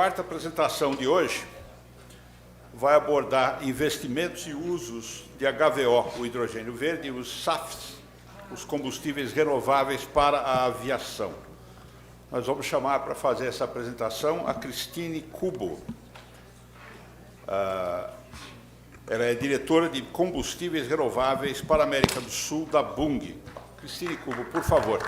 quarta apresentação de hoje vai abordar investimentos e usos de HVO, o hidrogênio verde, e os SAFs, os combustíveis renováveis para a aviação. Nós vamos chamar para fazer essa apresentação a Cristine Kubo. Ela é diretora de combustíveis renováveis para a América do Sul da Bunge. Cristine Kubo, por favor.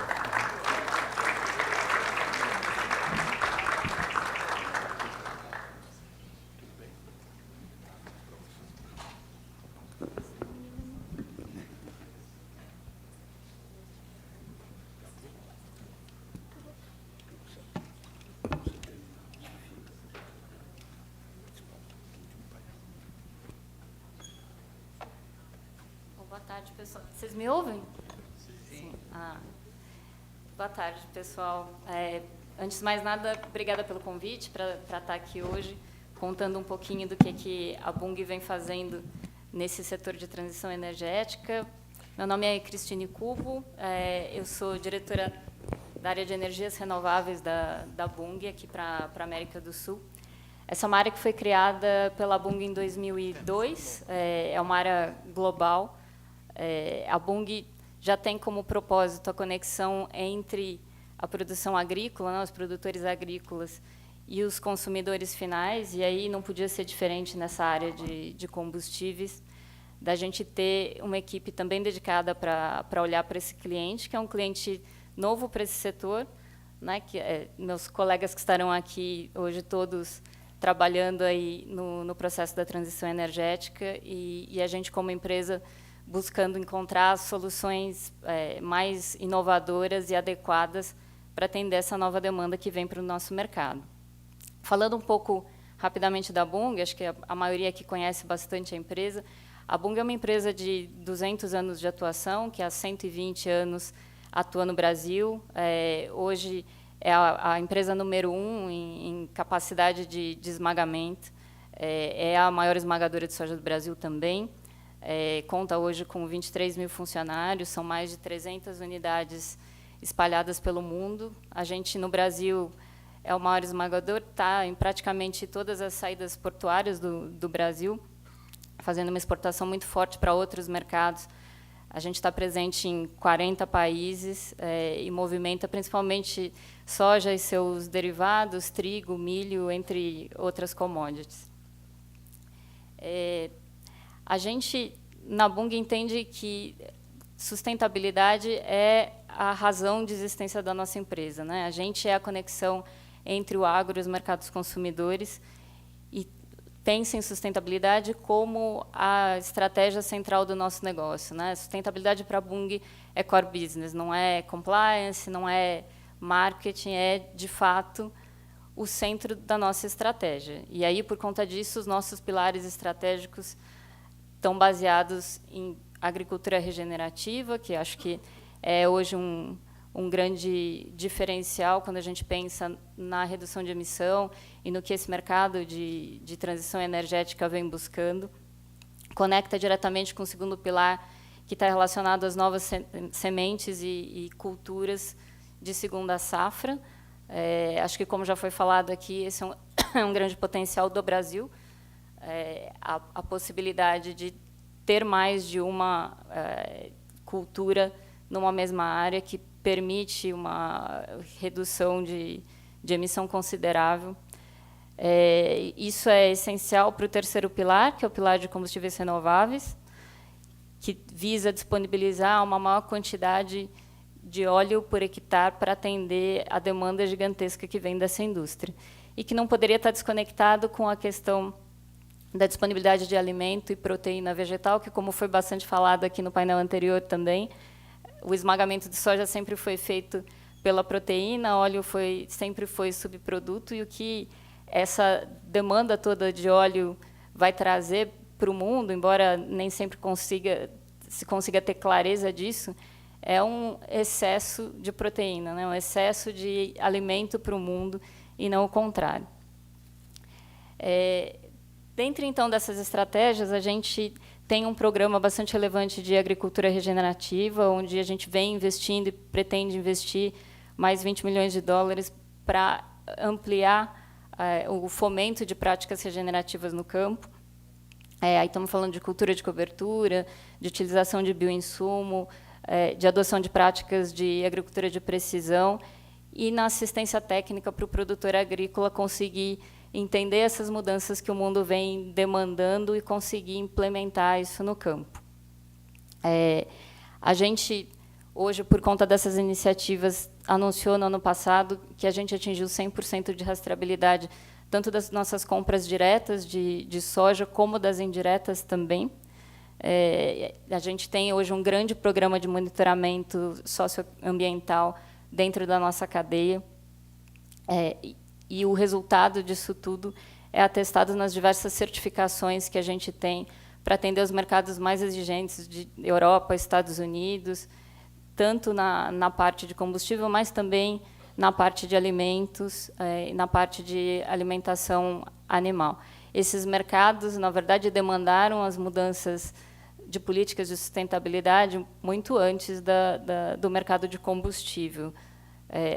Boa tarde, pessoal. Vocês me ouvem? Sim. Boa tarde, pessoal. Antes de mais nada, obrigada pelo convite para estar aqui hoje, contando um pouquinho do que a Bunge vem fazendo nesse setor de transição energética. Meu nome é Cristine Kubo, eu sou diretora da área de energias renováveis da Bunge, aqui para a América do Sul. Essa é uma área que foi criada pela Bunge em 2002, é uma área global. A Bunge já tem como propósito a conexão entre a produção agrícola, né, os produtores agrícolas, e os consumidores finais, e aí não podia ser diferente nessa área de combustíveis, da gente ter uma equipe também dedicada para olhar para esse cliente, que é um cliente novo para esse setor, né, que meus colegas que estarão aqui hoje todos trabalhando aí no processo da transição energética, e a gente, como empresa, buscando encontrar soluções mais inovadoras e adequadas para atender essa nova demanda que vem para o nosso mercado. Falando um pouco rapidamente da Bunge, acho que a maioria aqui conhece bastante a empresa. A Bunge é uma empresa de 200 anos de atuação, que há 120 anos atua no Brasil. Hoje é a empresa número 1 em capacidade de esmagamento. É a maior esmagadora de soja do Brasil também. Conta hoje com 23 mil funcionários, são mais de 300 unidades espalhadas pelo mundo. A gente, no Brasil, é o maior esmagador, está em praticamente todas as saídas portuárias do Brasil, fazendo uma exportação muito forte para outros mercados. A gente está presente em 40 países e movimenta principalmente soja e seus derivados, trigo, milho, entre outras commodities. A gente, na Bunge, entende que sustentabilidade é a razão de existência da nossa empresa, né? A gente é a conexão entre o agro e os mercados consumidores e pensa em sustentabilidade como a estratégia central do nosso negócio, né? Sustentabilidade para a Bunge é core business, não é compliance, não é marketing, é, de fato, o centro da nossa estratégia. E aí, por conta disso, os nossos pilares estratégicos estão baseados em agricultura regenerativa, que acho que é hoje um grande diferencial quando a gente pensa na redução de emissão e no que esse mercado de transição energética vem buscando. Conecta diretamente com o segundo pilar, que está relacionado às novas sementes e culturas de segunda safra. Acho que, como já foi falado aqui, esse é um grande potencial do Brasil, a possibilidade de ter mais de uma cultura numa mesma área que permite uma redução de emissão considerável. Isso é essencial para o terceiro pilar, que é o pilar de combustíveis renováveis, que visa disponibilizar uma maior quantidade de óleo por hectare para atender a demanda gigantesca que vem dessa indústria. E que não poderia estar desconectado com a questão da disponibilidade de alimento e proteína vegetal, que, como foi bastante falado aqui no painel anterior também, o esmagamento de soja sempre foi feito pela proteína, óleo sempre foi subproduto, e o que essa demanda toda de óleo vai trazer para o mundo, embora nem sempre se consiga ter clareza disso, é um excesso de proteína, né? Um excesso de alimento para o mundo, e não o contrário. Dentro, então, dessas estratégias, a gente tem um programa bastante relevante de agricultura regenerativa, onde a gente vem investindo e pretende investir mais 20 milhões de dólares para ampliar o fomento de práticas regenerativas no campo. Aí estamos falando de cultura de cobertura, de utilização de bioinsumo, de adoção de práticas de agricultura de precisão e na assistência técnica para o produtor agrícola conseguir entender essas mudanças que o mundo vem demandando e conseguir implementar isso no campo. A gente, hoje, por conta dessas iniciativas, anunciou no ano passado que a gente atingiu 100% de rastreabilidade, tanto das nossas compras diretas de soja, como das indiretas também. A gente tem hoje um grande programa de monitoramento socioambiental dentro da nossa cadeia. E o resultado disso tudo é atestado nas diversas certificações que a gente tem para atender os mercados mais exigentes de Europa, Estados Unidos, tanto na parte de combustível, mas também na parte de alimentos, na parte de alimentação animal. Esses mercados, na verdade, demandaram as mudanças de políticas de sustentabilidade muito antes do mercado de combustível.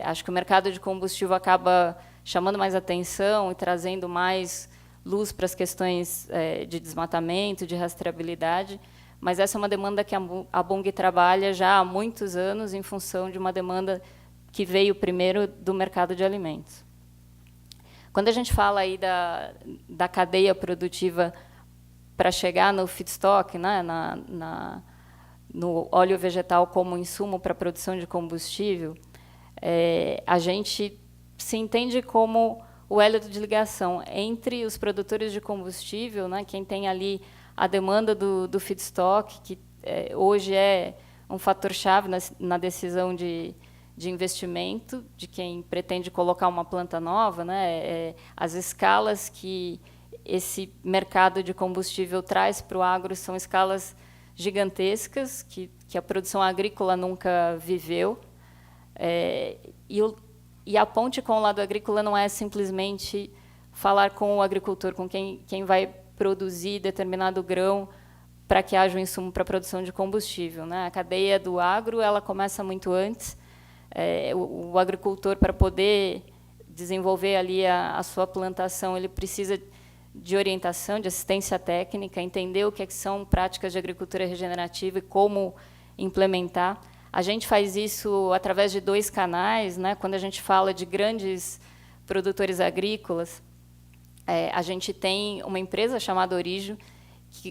Acho que o mercado de combustível acaba chamando mais atenção e trazendo mais luz para as questões de desmatamento, de rastreabilidade, mas essa é uma demanda que a Bunge trabalha já há muitos anos em função de uma demanda que veio primeiro do mercado de alimentos. Quando a gente fala aí da cadeia produtiva para chegar no feedstock, né, no óleo vegetal como insumo para a produção de combustível, a gente se entende como o elo de ligação entre os produtores de combustível, né, quem tem ali a demanda do feedstock, que hoje é um fator-chave na decisão de investimento, de quem pretende colocar uma planta nova, né, as escalas que esse mercado de combustível traz para o agro são escalas gigantescas, que a produção agrícola nunca viveu. E a ponte com o lado agrícola não é simplesmente falar com o agricultor, com quem vai produzir determinado grão para que haja um insumo para a produção de combustível, né? A cadeia do agro ela começa muito antes. O agricultor, para poder desenvolver ali a sua plantação, ele precisa de orientação, de assistência técnica, entender o que são práticas de agricultura regenerativa e como implementar. A gente faz isso através de 2 canais, né? Quando a gente fala de grandes produtores agrícolas, a gente tem uma empresa chamada Orijo,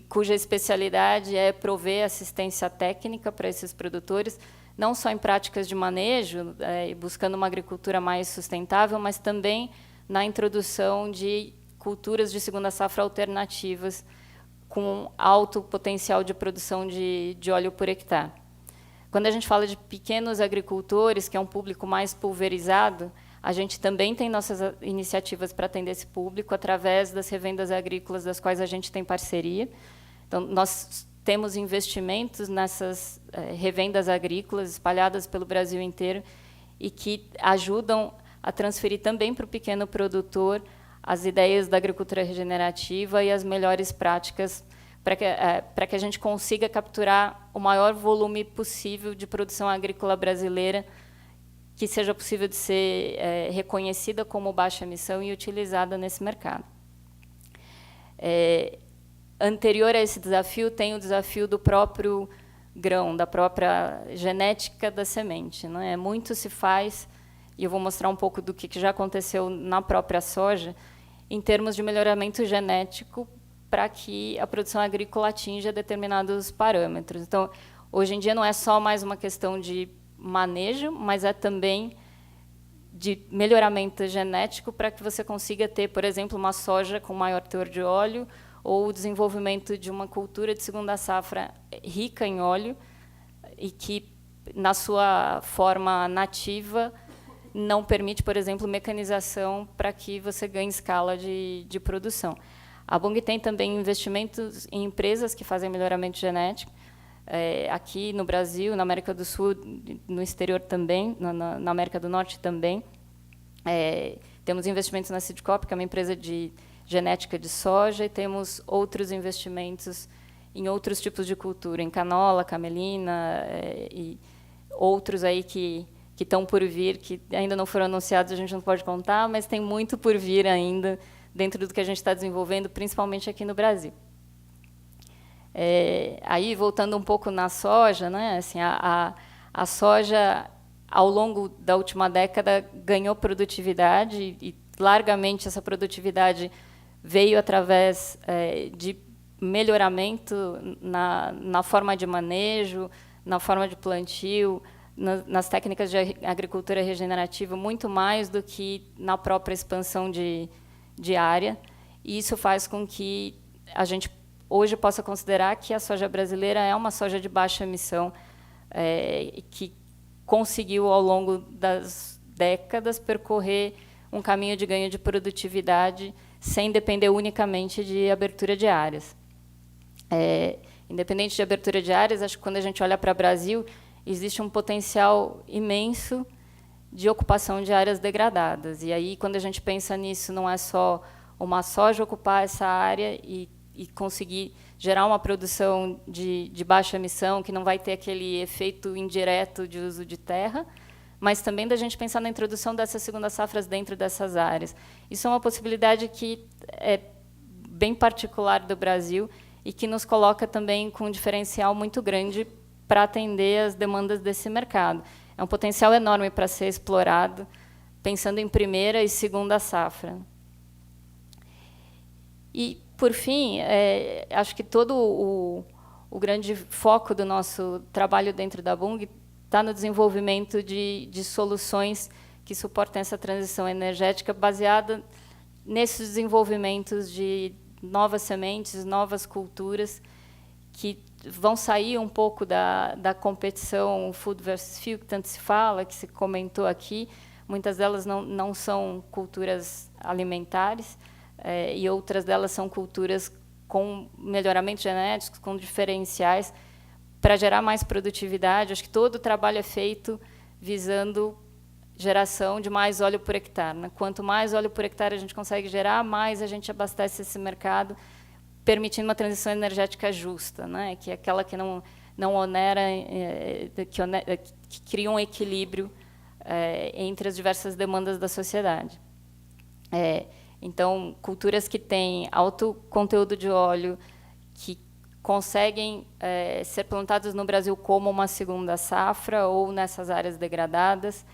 cuja especialidade é prover assistência técnica para esses produtores, não só em práticas de manejo, buscando uma agricultura mais sustentável, mas também na introdução de culturas de segunda safra alternativas com alto potencial de produção de óleo por hectare. Quando a gente fala de pequenos agricultores, que é um público mais pulverizado, a gente também tem nossas iniciativas para atender esse público através das revendas agrícolas, das quais a gente tem parceria. Então, nós temos investimentos nessas revendas agrícolas espalhadas pelo Brasil inteiro e que ajudam a transferir também para o pequeno produtor as ideias da agricultura regenerativa e as melhores práticas para que a gente consiga capturar o maior volume possível de produção agrícola brasileira que seja possível de ser reconhecida como baixa emissão e utilizada nesse mercado. Anterior a esse desafio, tem o desafio do próprio grão, da própria genética da semente, né? Muito se faz, e eu vou mostrar um pouco do que já aconteceu na própria soja, em termos de melhoramento genético, para que a produção agrícola atinja determinados parâmetros. Então, hoje em dia, não é só mais uma questão de manejo, mas é também de melhoramento genético para que você consiga ter, por exemplo, uma soja com maior teor de óleo ou o desenvolvimento de uma cultura de segunda safra rica em óleo e que, na sua forma nativa, não permite, por exemplo, mecanização para que você ganhe escala de produção. A Bunge tem também investimentos em empresas que fazem melhoramento genético, aqui no Brasil, na América do Sul, no exterior também, na América do Norte também. Temos investimentos na Seedcop, que é uma empresa de genética de soja, e temos outros investimentos em outros tipos de cultura, em canola, camelina, e outros aí que que estão por vir, que ainda não foram anunciados, a gente não pode contar, mas tem muito por vir ainda dentro do que a gente está desenvolvendo, principalmente aqui no Brasil. Aí, voltando um pouco na soja, né, assim, a soja, ao longo da última década, ganhou produtividade, e largamente essa produtividade veio através de melhoramento na forma de manejo, na forma de plantio, nas técnicas de agricultura regenerativa, muito mais do que na própria expansão de área. E isso faz com que a gente hoje possa considerar que a soja brasileira é uma soja de baixa emissão, que conseguiu, ao longo das décadas, percorrer um caminho de ganho de produtividade sem depender unicamente de abertura de áreas. Independente de abertura de áreas, acho que quando a gente olha para o Brasil, existe um potencial imenso de ocupação de áreas degradadas. E aí, quando a gente pensa nisso, não é só uma soja ocupar essa área e conseguir gerar uma produção de baixa emissão, que não vai ter aquele efeito indireto de uso de terra, mas também da gente pensar na introdução dessas segundas safras dentro dessas áreas. Isso é uma possibilidade que é bem particular do Brasil e que nos coloca também com um diferencial muito grande para atender as demandas desse mercado. É um potencial enorme para ser explorado, pensando em primeira e segunda safra. E, por fim, acho que todo o grande foco do nosso trabalho dentro da Bunge está no desenvolvimento de soluções que suportem essa transição energética baseada nesses desenvolvimentos de novas sementes, novas culturas, que vão sair um pouco da competição food versus fuel, que tanto se fala, que se comentou aqui. Muitas delas não são culturas alimentares, e outras delas são culturas com melhoramentos genéticos, com diferenciais, para gerar mais produtividade. Acho que todo o trabalho é feito visando geração de mais óleo por hectare, né? Quanto mais óleo por hectare a gente consegue gerar, mais a gente abastece esse mercado, permitindo uma transição energética justa, né? Que é aquela que não onera, que cria um equilíbrio entre as diversas demandas da sociedade. Então, culturas que têm alto conteúdo de óleo, que conseguem ser plantadas no Brasil como uma segunda safra ou nessas áreas degradadas,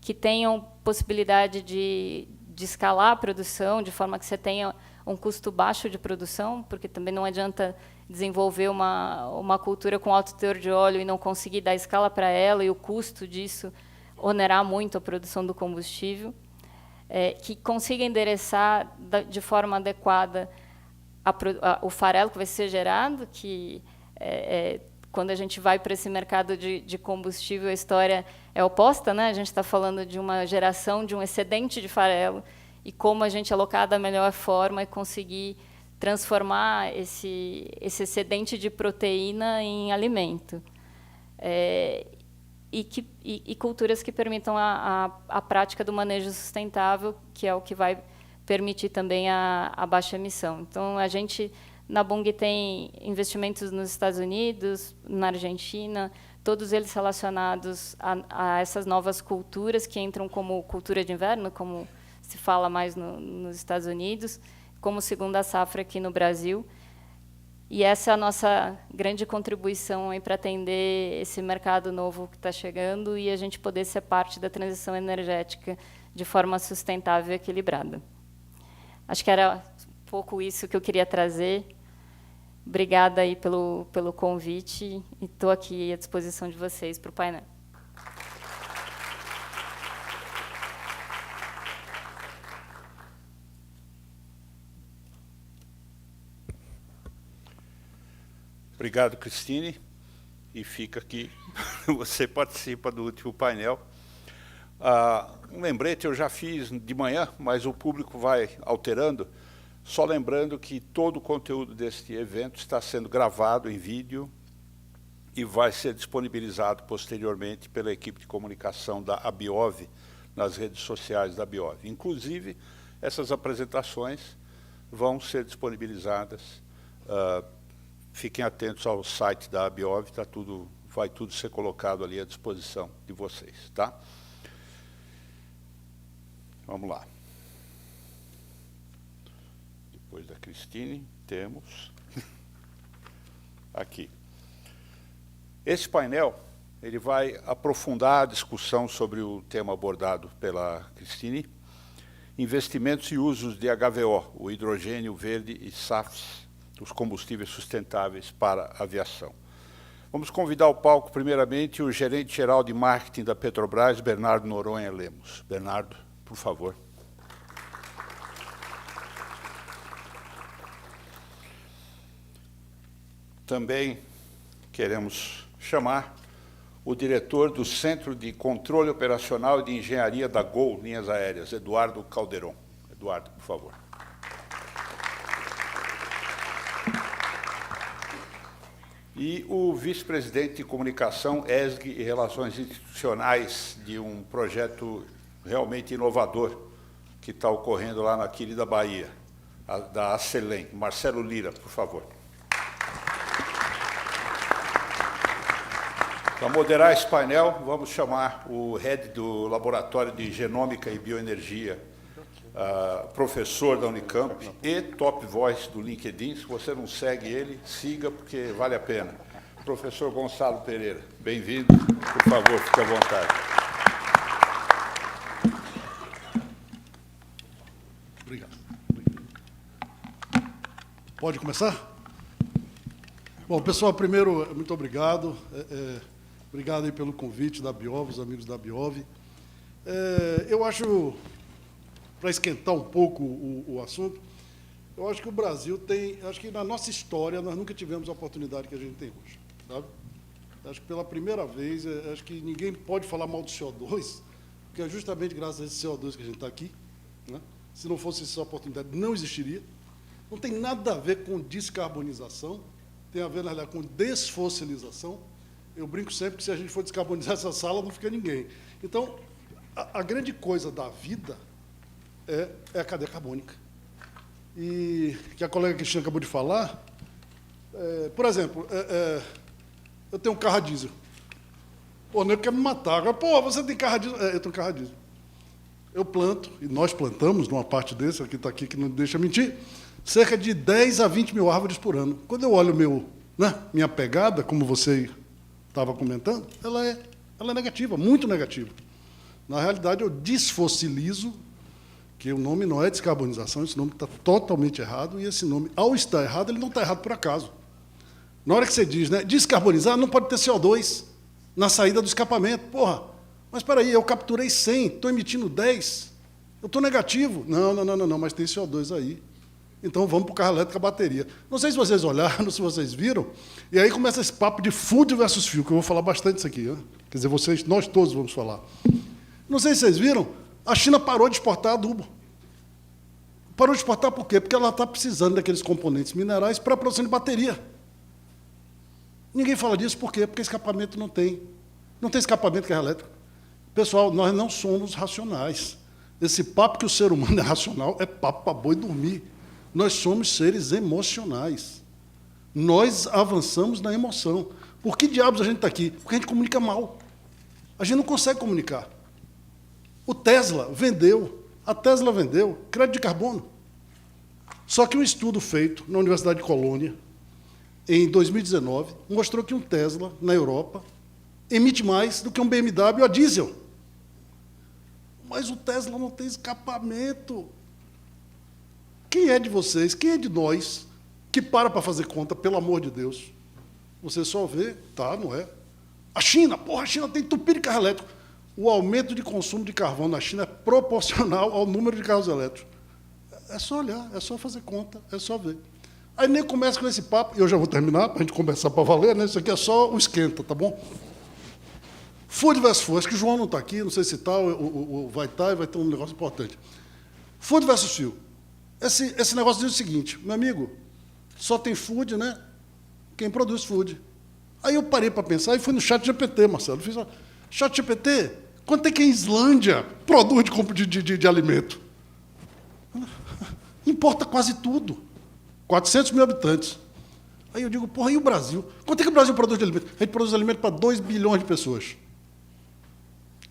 que tenham possibilidade de escalar a produção, de forma que você tenha um custo baixo de produção, porque também não adianta desenvolver uma cultura com alto teor de óleo e não conseguir dar escala para ela, e o custo disso onerar muito a produção do combustível, que consiga endereçar de forma adequada o farelo que vai ser gerado, que quando a gente vai para esse mercado de combustível, a história é oposta, né? A gente está falando de uma geração de um excedente de farelo, e como a gente alocar da melhor forma e conseguir transformar esse excedente de proteína em alimento. E culturas que permitam a prática do manejo sustentável, que é o que vai permitir também a baixa emissão. Então, a gente, na Bunge, tem investimentos nos Estados Unidos, na Argentina, todos eles relacionados a essas novas culturas que entram como cultura de inverno, como se fala mais nos Estados Unidos, como segunda safra aqui no Brasil. E essa é a nossa grande contribuição para atender esse mercado novo que está chegando e a gente poder ser parte da transição energética de forma sustentável e equilibrada. Acho que era um pouco isso que eu queria trazer. Obrigada aí pelo convite e estou aqui à disposição de vocês para o painel. Obrigado, Cristine. E fica aqui, você participa do último painel. Um lembrete, eu já fiz de manhã, mas o público vai alterando. Só lembrando que todo o conteúdo deste evento está sendo gravado em vídeo e vai ser disponibilizado posteriormente pela equipe de comunicação da Abiov, nas redes sociais da Abiov. Inclusive, essas apresentações vão ser disponibilizadas. Fiquem atentos ao site da Abiov, vai tudo ser colocado ali à disposição de vocês, tá? Vamos lá. Depois da Cristine, temos aqui. Esse painel ele vai aprofundar a discussão sobre o tema abordado pela Cristine, investimentos e usos de HVO, o hidrogênio verde e SAFs, os combustíveis sustentáveis para a aviação. Vamos convidar ao palco, primeiramente, o gerente-geral de marketing da Petrobras, Bernardo Noronha Lemos. Bernardo, por favor. Também queremos chamar o diretor do Centro de Controle Operacional e de Engenharia da Gol Linhas Aéreas, Eduardo Calderon. Eduardo, por favor. E o vice-presidente de Comunicação, ESG e Relações Institucionais de um projeto realmente inovador que está ocorrendo lá na querida Bahia, da Acelém, Marcelo Lira, por favor. Para moderar esse painel, vamos chamar o head do Laboratório de Genômica e Bioenergia, professor da Unicamp e top voice do LinkedIn. Se você não segue ele, siga, porque vale a pena. Professor Gonçalo Pereira, bem-vindo. Por favor, fique à vontade. Obrigado. Pode começar? Bom, pessoal, primeiro, muito obrigado. Obrigado aí pelo convite da Biov, os amigos da Biov. Eu acho, para esquentar um pouco o assunto, eu acho que o Brasil tem, acho que na nossa história nós nunca tivemos a oportunidade que a gente tem hoje, sabe? Acho que pela primeira vez, acho que ninguém pode falar mal do CO2, porque é justamente graças a esse CO2 que a gente está aqui, né? Se não fosse essa oportunidade, não existiria. Não tem nada a ver com descarbonização, tem a ver, na realidade, com desfossilização. Eu brinco sempre que se a gente for descarbonizar essa sala, não fica ninguém. Então, a grande coisa da vida é a cadeia carbônica. E que a colega Cristina acabou de falar, por exemplo, eu tenho um carro a diesel. Pô, o nego quer me matar. Agora, pô, você tem carro a diesel? Eu tenho carro a diesel. Eu planto, e nós plantamos, numa parte desse, aqui está aqui, que não deixa mentir, cerca de 10 a 20 mil árvores por ano. Quando eu olho minha pegada, como você estava comentando, ela é negativa, muito negativa. Na realidade, eu desfossilizo, que o nome não é descarbonização, esse nome está totalmente errado, e esse nome, ao estar errado, ele não está errado por acaso. Na hora que você diz, né, descarbonizar, não pode ter CO2 na saída do escapamento. Porra, mas espera aí, eu capturei 100, estou emitindo 10, eu estou negativo. Não, mas tem CO2 aí. Então, vamos para o carro elétrico, a bateria. Não sei se vocês olharam, se vocês viram, e aí começa esse papo de food versus fuel, que eu vou falar bastante isso aqui. Né? Quer dizer, nós todos vamos falar. Não sei se vocês viram, a China parou de exportar adubo. Parou de exportar por quê? Porque ela está precisando daqueles componentes minerais para a produção de bateria. Ninguém fala disso, por quê? Porque escapamento não tem. Não tem escapamento de carro elétrico. Pessoal, nós não somos racionais. Esse papo que o ser humano é racional é papo para boi dormir. Nós somos seres emocionais. Nós avançamos na emoção. Por que diabos a gente está aqui? Porque a gente comunica mal. A gente não consegue comunicar. O Tesla vendeu, a Tesla vendeu crédito de carbono. Só que um estudo feito na Universidade de Colônia, em 2019, mostrou que um Tesla, na Europa, emite mais do que um BMW a diesel. Mas o Tesla não tem escapamento. Quem é de vocês, quem é de nós, que para fazer conta, pelo amor de Deus? Você só vê, tá, não é? A China tem entupido de carro elétrico. O aumento de consumo de carvão na China é proporcional ao número de carros elétricos. É só olhar, é só fazer conta, é só ver. Aí nem começa com esse papo, e eu já vou terminar, para a gente conversar para valer, né? Isso aqui é só o esquenta, tá bom? Food versus fuel, acho que o João não está aqui, não sei se está, vai estar, e vai ter um negócio importante. Food versus fuel. Esse negócio diz o seguinte, meu amigo, só tem food, né? Quem produz food. Aí eu parei para pensar e fui no ChatGPT, Marcelo. Fiz ChatGPT, quanto é que a Islândia produz de alimento? Importa quase tudo. 400 mil habitantes. Aí eu digo, porra, e o Brasil? Quanto é que o Brasil produz de alimento? A gente produz alimento para 2 bilhões de pessoas.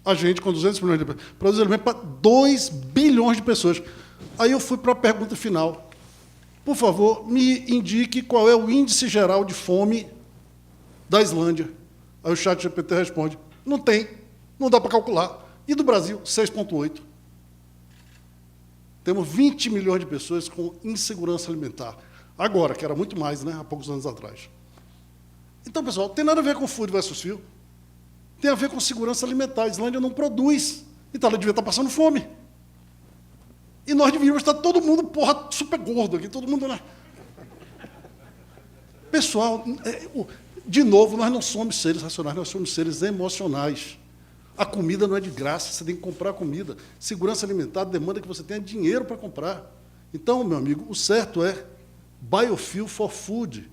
A gente, com 200 milhões de pessoas, produz alimento para 2 bilhões de pessoas. Aí eu fui para a pergunta final. Por favor, me indique qual é o índice geral de fome da Islândia. Aí o chat GPT responde, não tem, não dá para calcular. E do Brasil, 6,8. Temos 20 milhões de pessoas com insegurança alimentar. Agora, que era muito mais, né, há poucos anos atrás. Então, pessoal, tem nada a ver com food versus feel. Tem a ver com segurança alimentar. A Islândia não produz. Então, ela devia estar passando fome. E nós devíamos estar todo mundo, porra, super gordo aqui, todo mundo... Né? Pessoal, de novo, nós não somos seres racionais, nós somos seres emocionais. A comida não é de graça, você tem que comprar comida. Segurança alimentar demanda que você tenha dinheiro para comprar. Então, meu amigo, o certo é biofuel for food.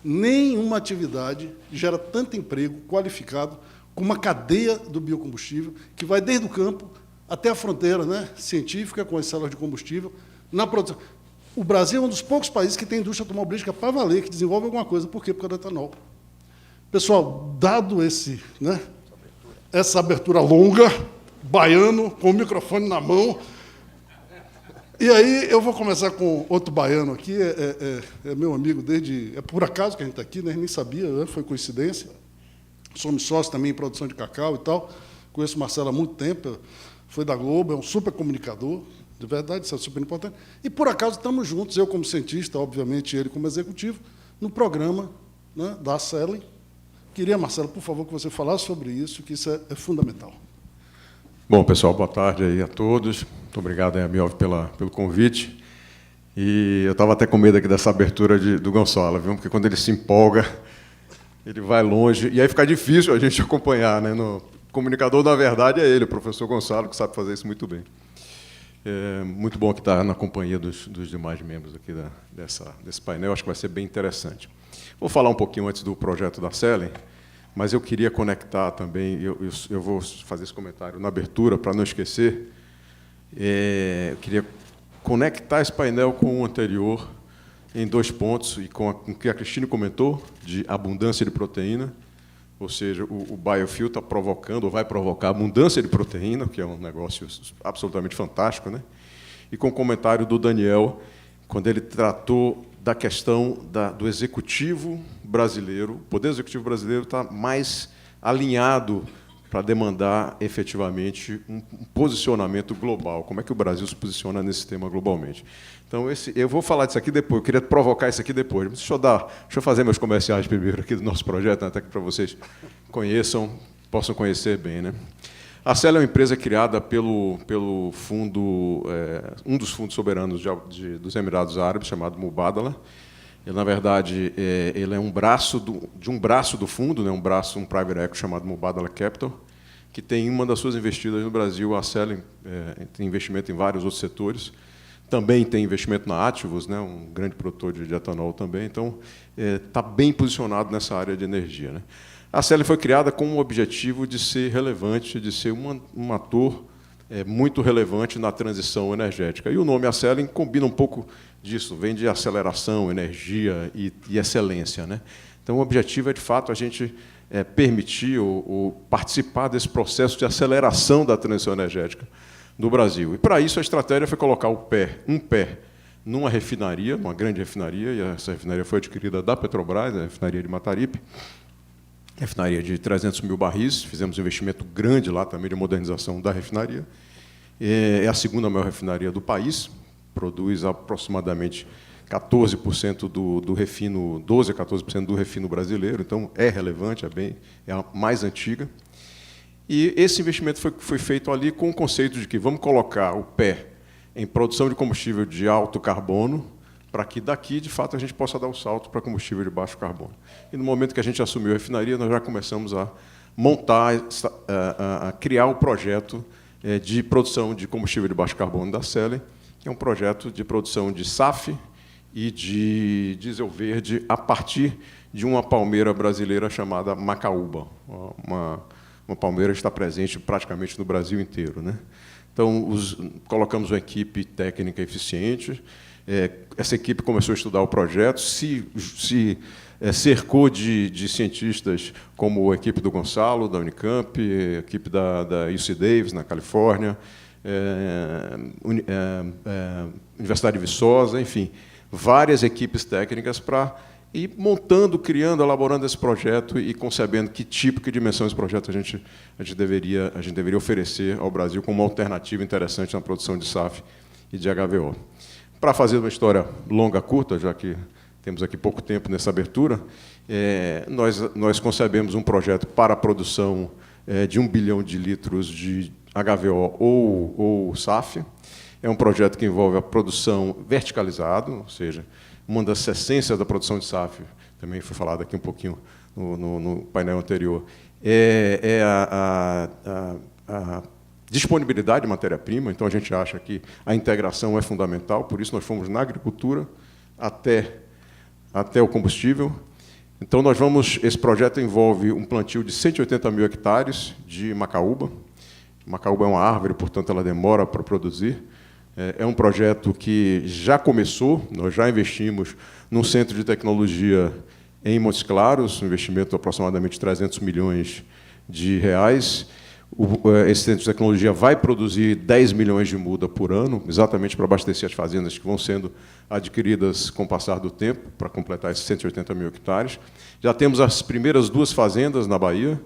Nenhuma atividade gera tanto emprego qualificado como uma cadeia do biocombustível, que vai desde o campo até a fronteira, né, científica, com as células de combustível, na produção. O Brasil é um dos poucos países que tem indústria automobilística para valer, que desenvolve alguma coisa. Por quê? Por causa do etanol. Pessoal, dado esse, né, essa abertura longa, baiano, com o microfone na mão, e aí eu vou começar com outro baiano aqui, é meu amigo desde... É por acaso que a gente está aqui, né, nem sabia, né, foi coincidência. Somos sócios também em produção de cacau e tal. Conheço o Marcelo há muito tempo, foi da Globo, é um super comunicador, de verdade, isso é super importante. E, por acaso, estamos juntos, eu como cientista, obviamente, ele como executivo, no programa, né, da Acelen. Queria, Marcelo, por favor, que você falasse sobre isso, que isso é fundamental. Bom, pessoal, boa tarde aí a todos. Muito obrigado, Biov, pelo convite. E eu estava até com medo aqui dessa abertura do Gonçalo, viu? Porque quando ele se empolga, ele vai longe, e aí fica difícil a gente acompanhar, né? O comunicador, na verdade, é ele, o professor Gonçalo, que sabe fazer isso muito bem. É muito bom aqui estar na companhia dos demais membros aqui desse painel, acho que vai ser bem interessante. Vou falar um pouquinho antes do projeto da Acelen, mas eu queria conectar também, eu vou fazer esse comentário na abertura, para não esquecer, eu queria conectar esse painel com o anterior, em 2 pontos, e com o que a Cristine comentou, de abundância de proteína, ou seja, o biofuel está provocando, ou vai provocar abundância de proteína, que é um negócio absolutamente fantástico, né? E com o comentário do Daniel, quando ele tratou da questão do executivo brasileiro. O poder executivo brasileiro está mais alinhado para demandar, efetivamente, um posicionamento global. Como é que o Brasil se posiciona nesse tema globalmente? Então, eu vou falar disso aqui depois, eu queria provocar isso aqui depois. Deixa eu fazer meus comerciais primeiro aqui do nosso projeto, até que para vocês conheçam, possam conhecer bem, né? A Acelen é uma empresa criada pelo fundo, um dos fundos soberanos dos Emirados Árabes, chamado Mubadala. Ele, na verdade, ele é um braço do fundo, né, um private equity chamado Mubadala Capital, que tem uma das suas investidas no Brasil. A Acelen tem investimento em vários outros setores. Também tem investimento na Ativos, né, um grande produtor de etanol também. Então, está bem posicionado nessa área de energia, né? A Acelen foi criada com o objetivo de ser relevante, de ser um ator muito relevante na transição energética. E o nome Acelen combina um pouco disso, vem de aceleração, energia e excelência, né? Então, o objetivo é, de fato, a gente permitir ou participar desse processo de aceleração da transição energética no Brasil. E, para isso, a estratégia foi colocar um pé numa refinaria, uma grande refinaria, e essa refinaria foi adquirida da Petrobras, a refinaria de Mataripe, refinaria de 300 mil barris, fizemos um investimento grande lá também de modernização da refinaria. É a segunda maior refinaria do país, produz aproximadamente 14% do refino, 12% a 14% do refino brasileiro, então é relevante, é a mais antiga. E esse investimento foi feito ali com o conceito de que vamos colocar o pé em produção de combustível de alto carbono, para que daqui, de fato, a gente possa dar o salto para combustível de baixo carbono. E no momento que a gente assumiu a refinaria, nós já começamos a montar, a criar o projeto de produção de combustível de baixo carbono da Acelen, que é um projeto de produção de SAF e de diesel verde a partir de uma palmeira brasileira chamada macaúba, uma palmeira que está presente praticamente no Brasil inteiro, né? Então, colocamos uma equipe técnica eficiente. Essa equipe começou a estudar o projeto, se cercou de cientistas como a equipe do Gonçalo, da Unicamp, a equipe da UC Davis, na Califórnia, Universidade de Viçosa, enfim, várias equipes técnicas para ir montando, criando, elaborando esse projeto e concebendo que tipo, que dimensão esse projeto a gente deveria oferecer ao Brasil como uma alternativa interessante na produção de SAF e de HVO. Para fazer uma história longa, curta, já que temos aqui pouco tempo nessa abertura, nós concebemos um projeto para a produção de 1 bilhão de litros de HVO ou SAF. É um projeto que envolve a produção verticalizada, ou seja, uma das essências da produção de SAF, também foi falado aqui um pouquinho no painel anterior, é a disponibilidade de matéria-prima. Então, a gente acha que a integração é fundamental, por isso nós fomos na agricultura até o combustível. Então, esse projeto envolve um plantio de 180 mil hectares de macaúba. Macaúba é uma árvore, portanto, ela demora para produzir. É um projeto que já começou, nós já investimos num centro de tecnologia em Montes Claros, um investimento de aproximadamente 300 milhões de reais. Esse centro de tecnologia vai produzir 10 milhões de muda por ano, exatamente para abastecer as fazendas que vão sendo adquiridas com o passar do tempo, para completar esses 180 mil hectares. Já temos as primeiras 2 fazendas na Bahia,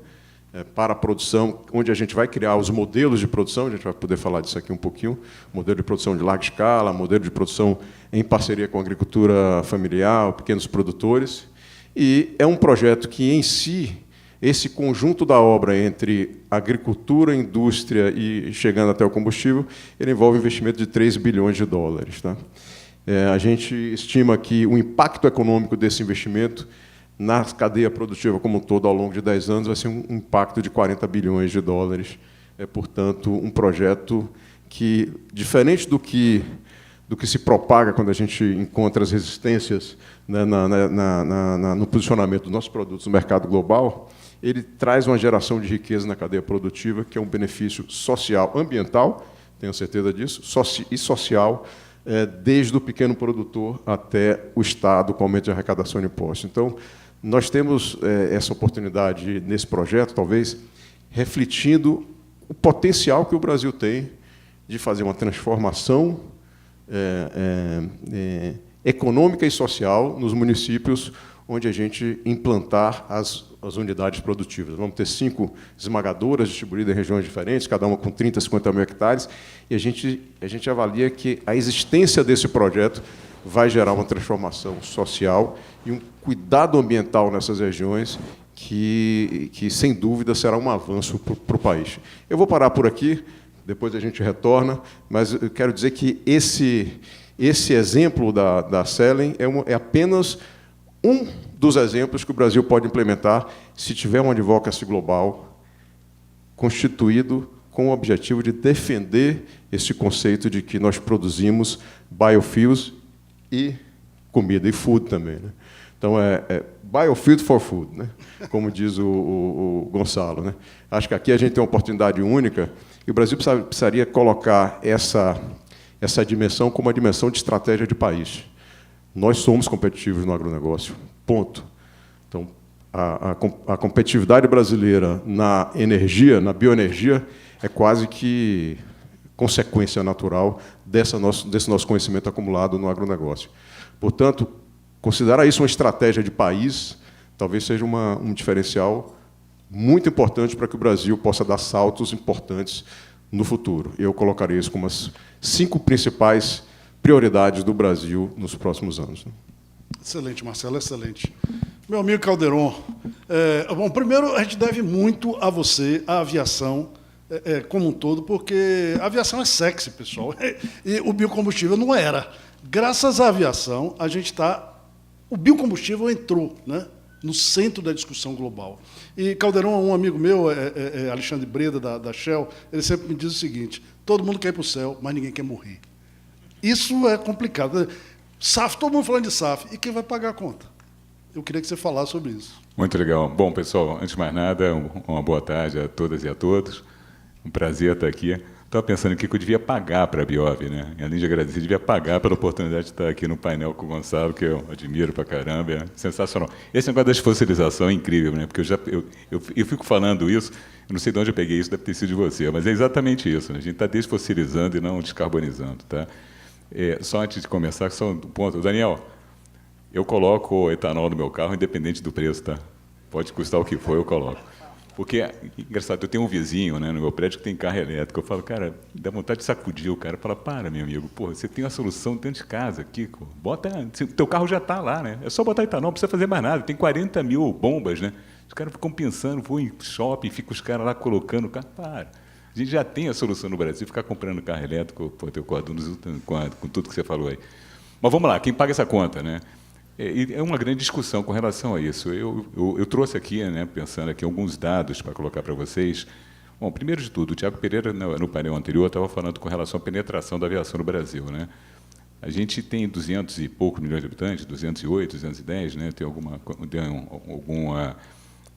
para a produção, onde a gente vai criar os modelos de produção, a gente vai poder falar disso aqui um pouquinho, modelo de produção de larga escala, modelo de produção em parceria com a agricultura familiar, pequenos produtores. E é um projeto que, em si, esse conjunto da obra entre agricultura, indústria e chegando até o combustível, ele envolve um investimento de 3 bilhões de dólares. Tá? A gente estima que o impacto econômico desse investimento na cadeia produtiva como um todo, ao longo de 10 anos, vai ser um impacto de 40 bilhões de dólares. É, portanto, um projeto que, diferente do que se propaga quando a gente encontra as resistências, né, no posicionamento dos nossos produtos no mercado global, ele traz uma geração de riqueza na cadeia produtiva, que é um benefício social, ambiental, tenho certeza disso, e social, desde o pequeno produtor até o Estado, com aumento de arrecadação de impostos. Então, nós temos essa oportunidade nesse projeto, talvez, refletindo o potencial que o Brasil tem de fazer uma transformação econômica e social nos municípios onde a gente implantar as unidades produtivas. Vamos ter 5 esmagadoras distribuídas em regiões diferentes, cada uma com 30, 50 mil hectares, e a gente avalia que a existência desse projeto vai gerar uma transformação social e um cuidado ambiental nessas regiões que sem dúvida, será um avanço para o país. Eu vou parar por aqui, depois a gente retorna, mas eu quero dizer que esse exemplo da Selen é apenas um dos exemplos que o Brasil pode implementar se tiver um advocacy global constituído com o objetivo de defender esse conceito de que nós produzimos biofuels e comida, e food também. Né? Então, biofuel for food, né? Como diz o Gonçalo. Né? Acho que aqui a gente tem uma oportunidade única e o Brasil precisaria colocar essa dimensão como uma dimensão de estratégia de país. Nós somos competitivos no agronegócio, ponto. Então, a competitividade brasileira na energia, na bioenergia, é quase que consequência natural desse nosso conhecimento acumulado no agronegócio. Portanto, considerar isso uma estratégia de país talvez seja um diferencial muito importante para que o Brasil possa dar saltos importantes no futuro. Eu colocaria isso como as 5 principais prioridades do Brasil nos próximos anos. Excelente, Marcelo, excelente. Meu amigo Calderon, bom, primeiro, a gente deve muito a você, à aviação, como um todo, porque a aviação é sexy, pessoal, e o biocombustível não era. Graças à aviação, o biocombustível entrou, né, no centro da discussão global. E Calderon, um amigo meu, Alexandre Breda, da Shell, ele sempre me diz o seguinte: todo mundo quer ir para o céu, mas ninguém quer morrer. Isso é complicado. SAF, todo mundo falando de SAF, e quem vai pagar a conta? Eu queria que você falasse sobre isso. Muito legal. Bom, pessoal, antes de mais nada, uma boa tarde a todas e a todos. Um prazer estar aqui. estava pensando aqui que eu devia pagar para a Biov, né? Além de agradecer, eu devia pagar pela oportunidade de estar aqui no painel com o Gonçalo, que eu admiro pra caramba, é sensacional. Esse negócio da desfossilização é incrível, né? Porque eu fico falando isso, eu não sei de onde eu peguei isso, deve ter sido de você, mas é exatamente isso, né? A gente está desfossilizando e não descarbonizando, tá? Só antes de começar, só um ponto. Daniel, eu coloco etanol no meu carro, independente do preço, tá? Pode custar o que for, eu coloco. Porque, engraçado, eu tenho um vizinho, né, no meu prédio que tem carro elétrico. Eu falo, cara, dá vontade de sacudir o cara. Fala, para, meu amigo, porra, você tem uma solução dentro de casa aqui, bota, o teu carro já está lá, né? É só botar etanol, não precisa fazer mais nada. Tem 40 mil bombas, né? Os caras ficam pensando, vou em shopping, fica os caras lá colocando o carro. Para. A gente já tem a solução no Brasil, ficar comprando carro elétrico, pô, eu concordo com tudo que você falou aí. Mas vamos lá, quem paga essa conta, né? É uma grande discussão com relação a isso. Eu trouxe aqui, né, pensando aqui, alguns dados para colocar para vocês. Bom, primeiro de tudo, o Tiago Pereira, no painel anterior, estava falando com relação à penetração da aviação no Brasil, né? A gente tem 200 e poucos milhões de habitantes, 208, 210, né? Tem os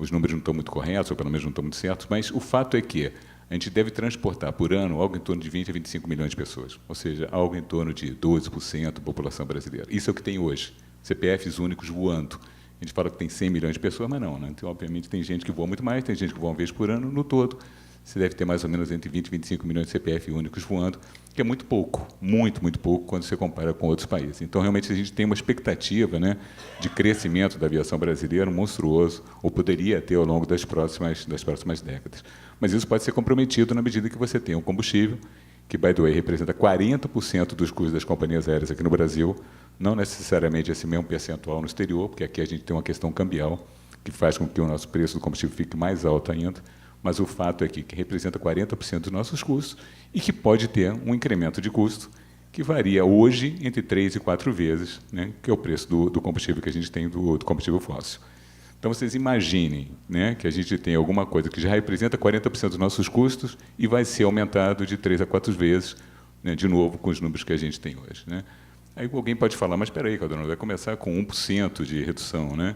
números não estão muito corretos, ou pelo menos não estão muito certos, mas o fato é que a gente deve transportar por ano algo em torno de 20 a 25 milhões de pessoas, ou seja, algo em torno de 12% da população brasileira. Isso é o que tem hoje. CPFs únicos voando. A gente fala que tem 100 milhões de pessoas, mas não, né? Então, obviamente, tem gente que voa muito mais, tem gente que voa uma vez por ano. No todo, você deve ter mais ou menos entre 20 e 25 milhões de CPF únicos voando, que é muito pouco, muito, muito pouco, quando você compara com outros países. Então, realmente, a gente tem uma expectativa, né, de crescimento da aviação brasileira monstruoso, ou poderia ter ao longo das próximas décadas. Mas isso pode ser comprometido na medida que você tem um combustível, que, by the way, representa 40% dos custos das companhias aéreas aqui no Brasil, não necessariamente esse mesmo percentual no exterior, porque aqui a gente tem uma questão cambial, que faz com que o nosso preço do combustível fique mais alto ainda, mas o fato é que representa 40% dos nossos custos e que pode ter um incremento de custo que varia hoje entre 3 e 4 vezes, né, que é o preço do combustível que a gente tem do combustível fóssil. Então, vocês imaginem, né, que a gente tem alguma coisa que já representa 40% dos nossos custos e vai ser aumentado de 3 a 4 vezes, né, de novo, com os números que a gente tem hoje, né? Aí alguém pode falar, mas espera aí, Caldeirão, vai começar com 1% de redução, né?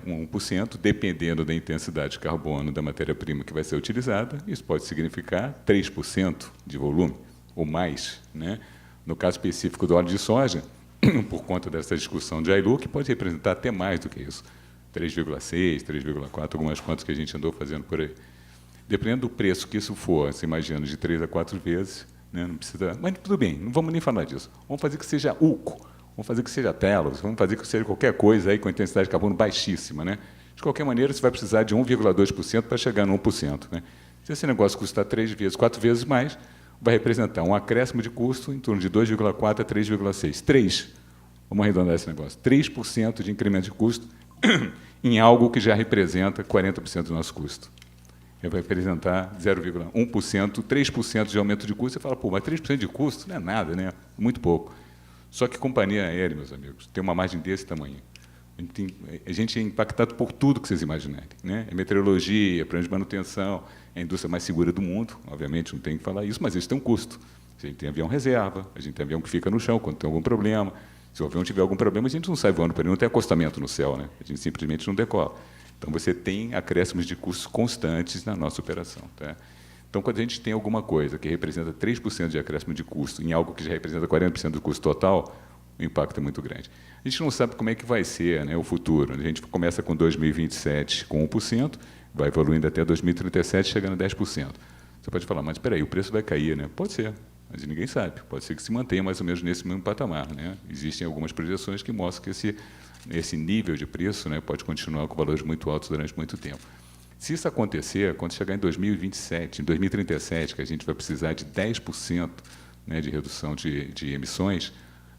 1%, dependendo da intensidade de carbono da matéria-prima que vai ser utilizada, isso pode significar 3% de volume, ou mais, né? No caso específico do óleo de soja, por conta dessa discussão de ILUC, pode representar até mais do que isso, 3,6, 3,4, algumas contas que a gente andou fazendo por aí. Dependendo do preço que isso for, se imagina, de 3 a 4 vezes, né, não precisa, mas tudo bem, não vamos nem falar disso. Vamos fazer que seja UCO, vamos fazer que seja Telos, vamos fazer que seja qualquer coisa aí com intensidade de carbono baixíssima, né? De qualquer maneira, você vai precisar de 1,2% para chegar no 1%, né? Se esse negócio custar 3 vezes, 4 vezes mais, vai representar um acréscimo de custo em torno de 2,4 a 3,6. 3, vamos arredondar esse negócio, 3% de incremento de custo em algo que já representa 40% do nosso custo. Vai representar 0,1%, 3% de aumento de custo. Você fala, pô, mas 3% de custo não é nada, né? Muito pouco. Só que companhia aérea, meus amigos, tem uma margem desse tamanho. A gente é impactado por tudo que vocês imaginarem, né? É meteorologia, plano de manutenção, é a indústria mais segura do mundo, obviamente, não tem que falar isso, mas isso tem um custo. A gente tem avião reserva, a gente tem avião que fica no chão quando tem algum problema. Se o avião tiver algum problema, a gente não sai voando para ele, não tem acostamento no céu, né? A gente simplesmente não decola. Então, você tem acréscimos de custos constantes na nossa operação, tá? Então, quando a gente tem alguma coisa que representa 3% de acréscimo de custo em algo que já representa 40% do custo total, o impacto é muito grande. A gente não sabe como é que vai ser, né, o futuro. A gente começa com 2027 com 1%, vai evoluindo até 2037, chegando a 10%. Você pode falar, mas espera aí, o preço vai cair, né? Pode ser, mas ninguém sabe. Pode ser que se mantenha mais ou menos nesse mesmo patamar, né? Existem algumas projeções que mostram que esse nível de preço, né, pode continuar com valores muito altos durante muito tempo. Se isso acontecer, quando chegar em 2027, em 2037, que a gente vai precisar de 10%, né, de redução de emissões,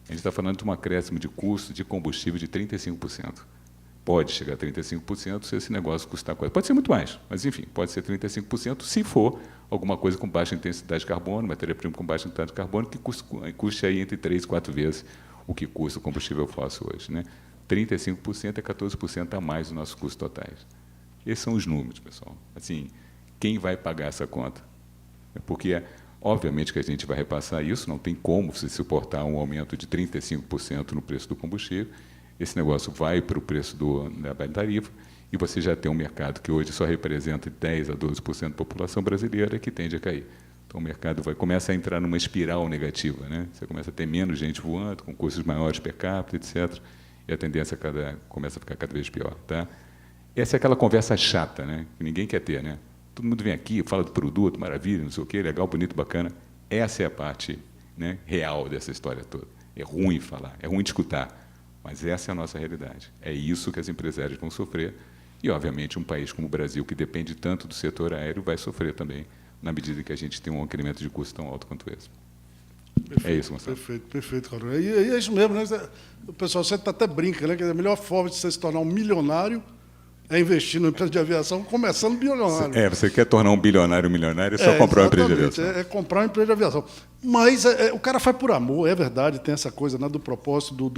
a gente está falando de um acréscimo de custo de combustível de 35%. Pode chegar a 35% se esse negócio custar coisa. Pode ser muito mais, mas, enfim, pode ser 35% se for alguma coisa com baixa intensidade de carbono, matéria-prima com baixa intensidade de carbono, que custe aí entre 3 e 4 vezes o que custa o combustível fóssil hoje, né? 35% é 14% a mais dos nossos custos totais. Esses são os números, pessoal. Assim, quem vai pagar essa conta? Porque, obviamente, que a gente vai repassar isso, não tem como se suportar um aumento de 35% no preço do combustível. Esse negócio vai para o preço da tarifa e você já tem um mercado que hoje só representa 10% a 12% da população brasileira que tende a cair. Então, o mercado começa a entrar numa espiral negativa, né? Você começa a ter menos gente voando, com custos maiores per capita, etc., e a tendência começa a ficar cada vez pior. Tá? Essa é aquela conversa chata, né? Que ninguém quer ter. Né? Todo mundo vem aqui, fala do produto, maravilha, não sei o quê, legal, bonito, bacana. Essa é a parte, né, real dessa história toda. É ruim falar, é ruim de escutar, mas essa é a nossa realidade. É isso que as empresárias vão sofrer. E, obviamente, um país como o Brasil, que depende tanto do setor aéreo, vai sofrer também, na medida que a gente tem um incremento de custo tão alto quanto esse. Perfeito, é isso, Marcelo. Perfeito, Carol. E é isso mesmo, né? O pessoal sempre até brinca, né? Que a melhor forma de você se tornar um milionário é investir numa empresa de aviação, começando bilionário. Você quer tornar um bilionário milionário, é só comprar uma empresa de aviação. É comprar uma empresa de aviação. Mas o cara faz por amor, é verdade, tem essa coisa, né, do propósito,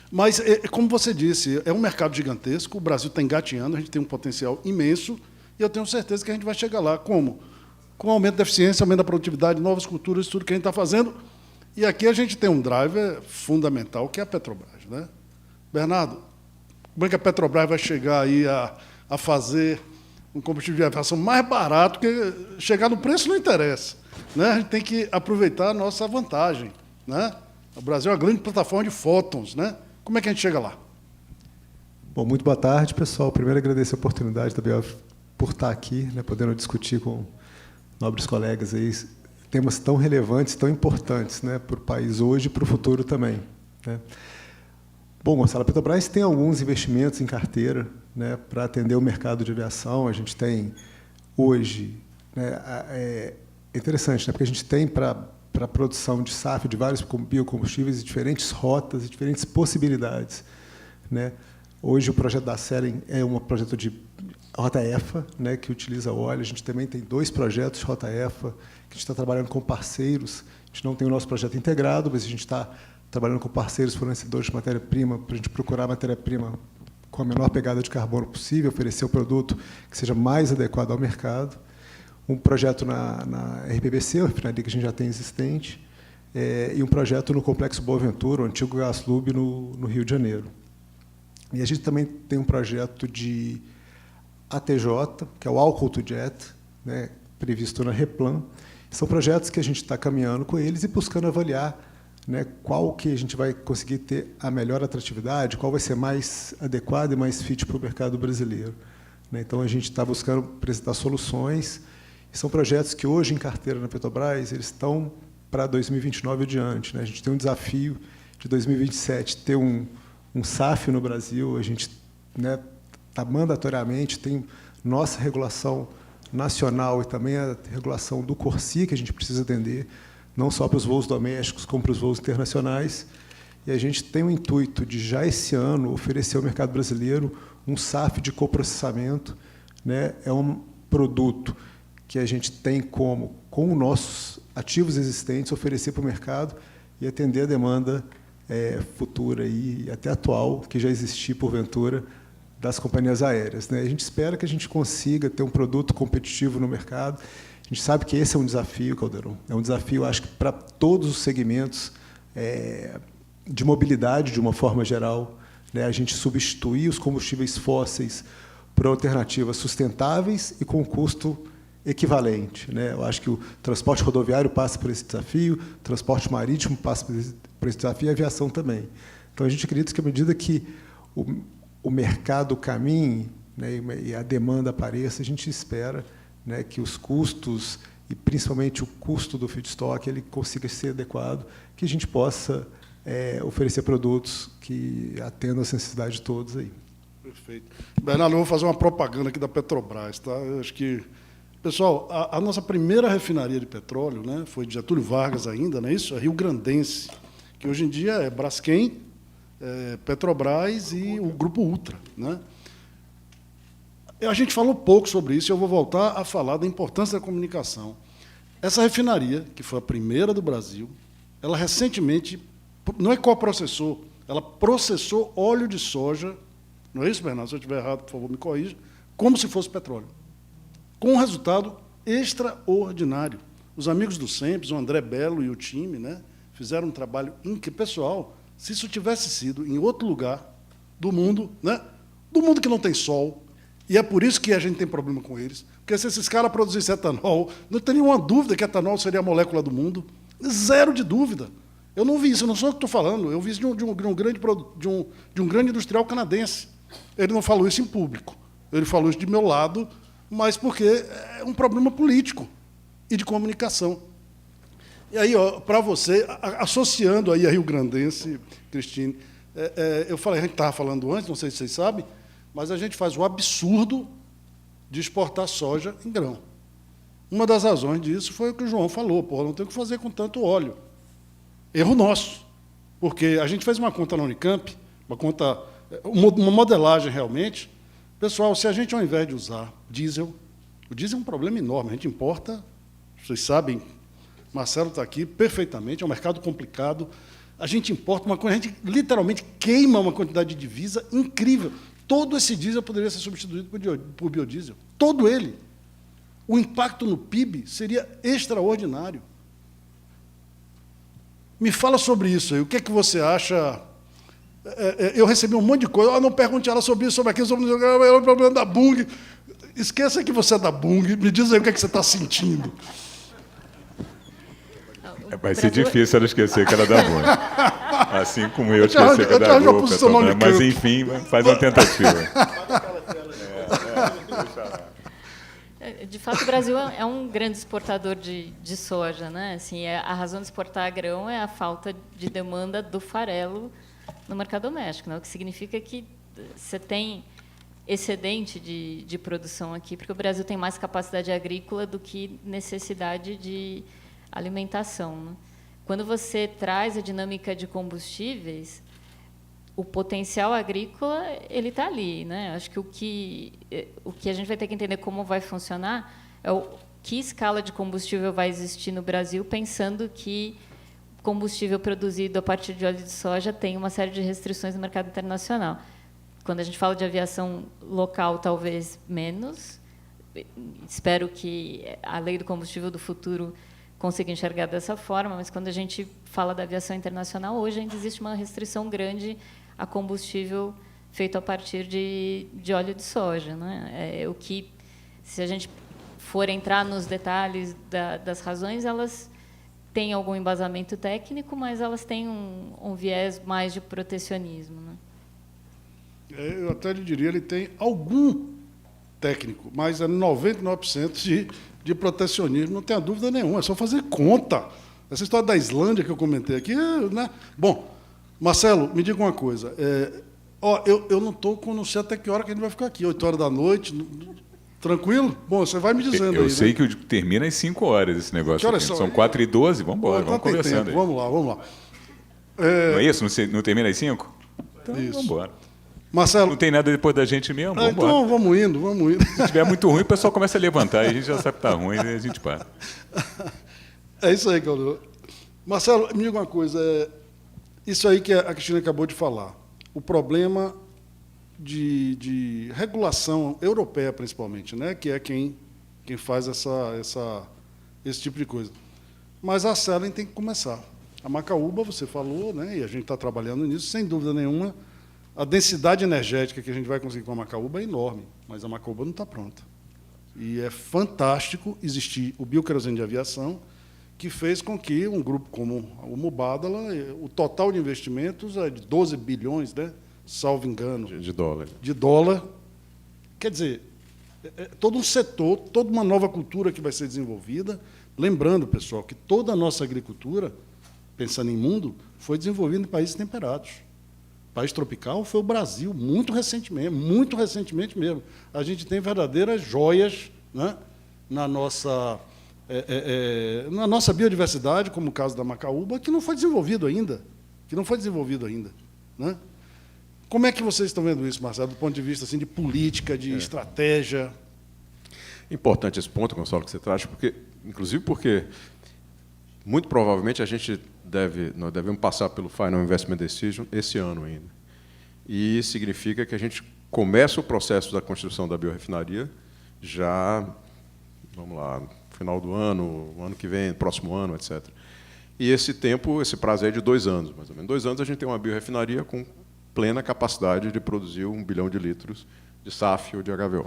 Mas, como você disse, é um mercado gigantesco, o Brasil está engatinhando, a gente tem um potencial imenso, e eu tenho certeza que a gente vai chegar lá. Como? Com aumento da eficiência, aumento da produtividade, novas culturas, tudo que a gente está fazendo. E aqui a gente tem um driver fundamental, que é a Petrobras. Né? Bernardo, como é que a Petrobras vai chegar aí a fazer um combustível de aviação mais barato? Porque chegar no preço não interessa. Né? A gente tem que aproveitar a nossa vantagem. Né? O Brasil é uma grande plataforma de fótons. Né? Como é que a gente chega lá? Bom, muito boa tarde, pessoal. Primeiro, agradecer a oportunidade da Biov por estar aqui, né, podendo discutir com nobres colegas aí temas tão relevantes, tão importantes, né, para o país hoje e para o futuro também. Né. Bom, Gonçalo, a Petrobras tem alguns investimentos em carteira, né, para atender o mercado de aviação. A gente tem hoje, né, é interessante, né, porque a gente tem para a produção de SAF de vários biocombustíveis diferentes rotas e diferentes possibilidades. Né. Hoje o projeto da Seren é um projeto de rota EFA, né, que utiliza óleo. A gente também tem 2 projetos de rota EFA, que a gente está trabalhando com parceiros. A gente não tem o nosso projeto integrado, mas a gente está trabalhando com parceiros fornecedores de matéria-prima, para a gente procurar matéria-prima com a menor pegada de carbono possível, oferecer o produto que seja mais adequado ao mercado. Um projeto na RPBC, a refinaria que a gente já tem existente, e um projeto no Complexo Boa Ventura, o antigo Gaslub, no Rio de Janeiro. E a gente também tem um projeto de ATJ, que é o Alcohol to Jet, né, previsto na Replan. São projetos que a gente está caminhando com eles e buscando avaliar, né, qual que a gente vai conseguir ter a melhor atratividade, qual vai ser mais adequado e mais fit para o mercado brasileiro. Né. Então, a gente está buscando apresentar soluções. E são projetos que, hoje, em carteira na Petrobras, eles estão para 2029 e adiante. Né. A gente tem um desafio de 2027 ter um SAF no Brasil. A gente, né, mandatoriamente tem nossa regulação nacional e também a regulação do Corsia, que a gente precisa atender, não só para os voos domésticos, como para os voos internacionais. E a gente tem o intuito de, já esse ano, oferecer ao mercado brasileiro um SAF de coprocessamento. Né? É um produto que a gente tem como, com os nossos ativos existentes, oferecer para o mercado e atender a demanda futura e até atual, que já existia, porventura, das companhias aéreas. Né? A gente espera que a gente consiga ter um produto competitivo no mercado. A gente sabe que esse é um desafio, Calderon. É um desafio, acho que, para todos os segmentos de mobilidade, de uma forma geral. Né? A gente substituir os combustíveis fósseis por alternativas sustentáveis e com custo equivalente. Né? Eu acho que o transporte rodoviário passa por esse desafio, o transporte marítimo passa por esse desafio e a aviação também. Então, a gente acredita que, à medida que o mercado caminhe, né, e a demanda apareça, a gente espera, né, que os custos, e principalmente o custo do feedstock, ele consiga ser adequado, que a gente possa oferecer produtos que atendam às necessidades de todos aí. Perfeito. Bernardo, eu vou fazer uma propaganda aqui da Petrobras. Tá? Eu acho que, pessoal, a nossa primeira refinaria de petróleo, né, foi de Getúlio Vargas ainda, não é isso? A Rio Grandense, que hoje em dia é Braskem, Petrobras e o Grupo Ultra. Né? A gente falou pouco sobre isso e eu vou voltar a falar da importância da comunicação. Essa refinaria, que foi a primeira do Brasil, ela recentemente, não é coprocessou, ela processou óleo de soja, não é isso, Bernardo? Se eu estiver errado, por favor, me corrija, como se fosse petróleo, com um resultado extraordinário. Os amigos do SEMPES, o André Belo e o time, né, fizeram um trabalho incrível. Pessoal, se isso tivesse sido em outro lugar do mundo, né, do mundo que não tem sol, E é por isso que a gente tem problema com eles. Porque se esses caras produzissem etanol, não tem nenhuma dúvida que etanol seria a molécula do mundo. Zero de dúvida. Eu não vi isso, eu não sou o que estou falando. Eu vi isso de um grande industrial canadense. Ele não falou isso em público. Ele falou isso de meu lado, mas porque é um problema político e de comunicação. E aí, para você, associando aí a rio-grandense, Cristine, eu falei, a gente estava falando antes, não sei se vocês sabem, mas a gente faz o absurdo de exportar soja em grão. Uma das razões disso foi o que o João falou, não tem o que fazer com tanto óleo. Erro nosso, porque a gente fez uma conta na Unicamp, uma modelagem realmente. Pessoal, se a gente, ao invés de usar diesel, o diesel é um problema enorme, a gente importa, vocês sabem, Marcelo está aqui perfeitamente, é um mercado complicado, a gente importa uma coisa, a gente literalmente queima uma quantidade de divisa incrível. Todo esse diesel poderia ser substituído por biodiesel. Todo ele. O impacto no PIB seria extraordinário. Me fala sobre isso aí. O que é que você acha? Eu recebi um monte de coisa. Não pergunte ela sobre isso, sobre aquilo, sobre o problema da Bunge. Esqueça que você é da Bunge. Me diz aí o que é que você está sentindo. Vai ser difícil ela esquecer que ela é da Bunge. Assim como eu esqueci que ela é da Bunge. Mas, enfim, faz uma tentativa. De fato, o Brasil é um grande exportador de soja, né? Assim, a razão de exportar grão é a falta de demanda do farelo no mercado doméstico, né? O que significa que você tem excedente de produção aqui, porque o Brasil tem mais capacidade agrícola do que necessidade de alimentação, né? Quando você traz a dinâmica de combustíveis, o potencial agrícola ele está ali, né? Acho que o que a gente vai ter que entender como vai funcionar é que escala de combustível vai existir no Brasil, pensando que combustível produzido a partir de óleo de soja tem uma série de restrições no mercado internacional. Quando a gente fala de aviação local, talvez menos. Espero que a lei do combustível do futuro consiga enxergar dessa forma, mas quando a gente fala da aviação internacional, hoje ainda existe uma restrição grande a combustível feito a partir de óleo de soja, né? O que, se a gente for entrar nos detalhes das razões, elas têm algum embasamento técnico, mas elas têm um viés mais de protecionismo, né? Eu até lhe diria, ele tem algum técnico, mas é 99% de protecionismo, não tenha dúvida nenhuma, é só fazer conta. Essa história da Islândia que eu comentei aqui, né? Bom, Marcelo, me diga uma coisa. Eu não estou com não sei até que hora que a gente vai ficar aqui, 8 horas da noite, tranquilo? Bom, você vai me dizendo aí. Eu sei, né? Que termina às 5 horas esse negócio aqui. São 4h12, vamos embora, vamos conversando. Vamos lá. Não é isso? Não termina às 5? Então, vamos embora. Marcelo, não tem nada depois da gente mesmo? Vamos embora. Então, vamos indo. Se estiver muito ruim, o pessoal começa a levantar, e a gente já sabe que está ruim, e a gente para. É isso aí, Claudio. Marcelo, me diga uma coisa. Isso aí que a Cristina acabou de falar. O problema de regulação europeia, principalmente, né? Que é quem faz esse tipo de coisa. Mas a Selen tem que começar. A Macaúba, você falou, né? E a gente está trabalhando nisso, sem dúvida nenhuma. A densidade energética que a gente vai conseguir com a Macaúba é enorme, mas a Macaúba não está pronta. E é fantástico existir o bioquerosene de aviação, que fez com que um grupo como o Mubadala, o total de investimentos é de 12 bilhões, né? Salvo engano. De dólar. De dólar. Quer dizer, todo um setor, toda uma nova cultura que vai ser desenvolvida. Lembrando, pessoal, que toda a nossa agricultura, pensando em mundo, foi desenvolvida em países temperados. O país tropical foi o Brasil, muito recentemente mesmo. A gente tem verdadeiras joias, né, na nossa biodiversidade, como o caso da Macaúba, que não foi desenvolvido ainda. Né? Como é que vocês estão vendo isso, Marcelo, do ponto de vista assim, de política, de estratégia? Importante esse ponto, Gonçalo, que você traz, inclusive porque, muito provavelmente, nós devemos passar pelo Final Investment Decision esse ano ainda. E significa que a gente começa o processo da construção da biorrefinaria já, vamos lá, final do ano, o ano que vem, próximo ano, etc. E esse prazo é de 2 anos, mais ou menos. 2 anos a gente tem uma biorrefinaria com plena capacidade de produzir 1 bilhão de litros de SAF ou de HVO.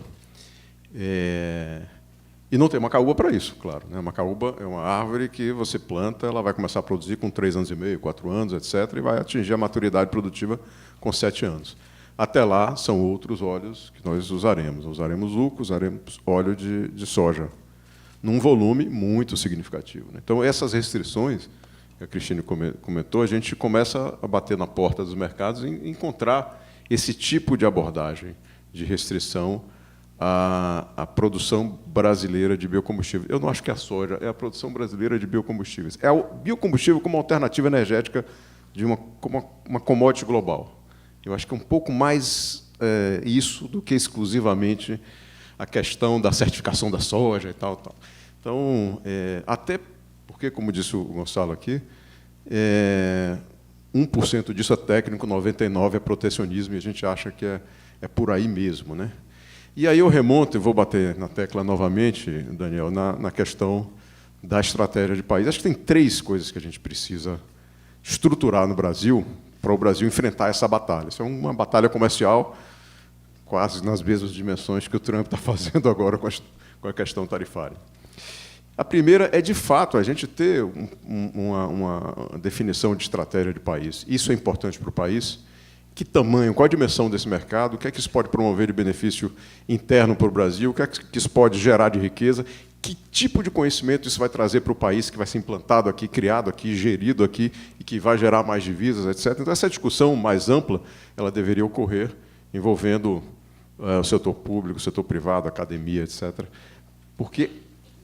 E não tem macaúba para isso, claro. Né? Macaúba é uma árvore que você planta, ela vai começar a produzir com 3 anos e meio, 4 anos, etc., e vai atingir a maturidade produtiva com 7 anos. Até lá, são outros óleos que nós usaremos. Usaremos UCO, usaremos óleo de soja, num volume muito significativo. Né? Então, essas restrições, que a Cristine comentou, a gente começa a bater na porta dos mercados e encontrar esse tipo de abordagem de restrição à produção brasileira de biocombustíveis. Eu não acho que a soja é a produção brasileira de biocombustíveis. É o biocombustível como alternativa energética de como uma commodity global. Eu acho que é um pouco mais isso do que exclusivamente a questão da certificação da soja e tal. Então, até porque, como disse o Gonçalo aqui, 1% disso é técnico, 99% é protecionismo, e a gente acha que é por aí mesmo. Né? E aí eu remonto, e vou bater na tecla novamente, Daniel, na questão da estratégia de país. Acho que tem 3 coisas que a gente precisa estruturar no Brasil para o Brasil enfrentar essa batalha. Isso é uma batalha comercial quase nas mesmas dimensões que o Trump está fazendo agora com a questão tarifária. A primeira é, de fato, a gente ter uma definição de estratégia de país. Isso é importante para o país. Que tamanho, qual a dimensão desse mercado, o que é que isso pode promover de benefício interno para o Brasil, o que é que isso pode gerar de riqueza, que tipo de conhecimento isso vai trazer para o país que vai ser implantado aqui, criado aqui, gerido aqui, e que vai gerar mais divisas, etc. Então, essa discussão mais ampla, ela deveria ocorrer envolvendo o setor público, o setor privado, a academia, etc. Porque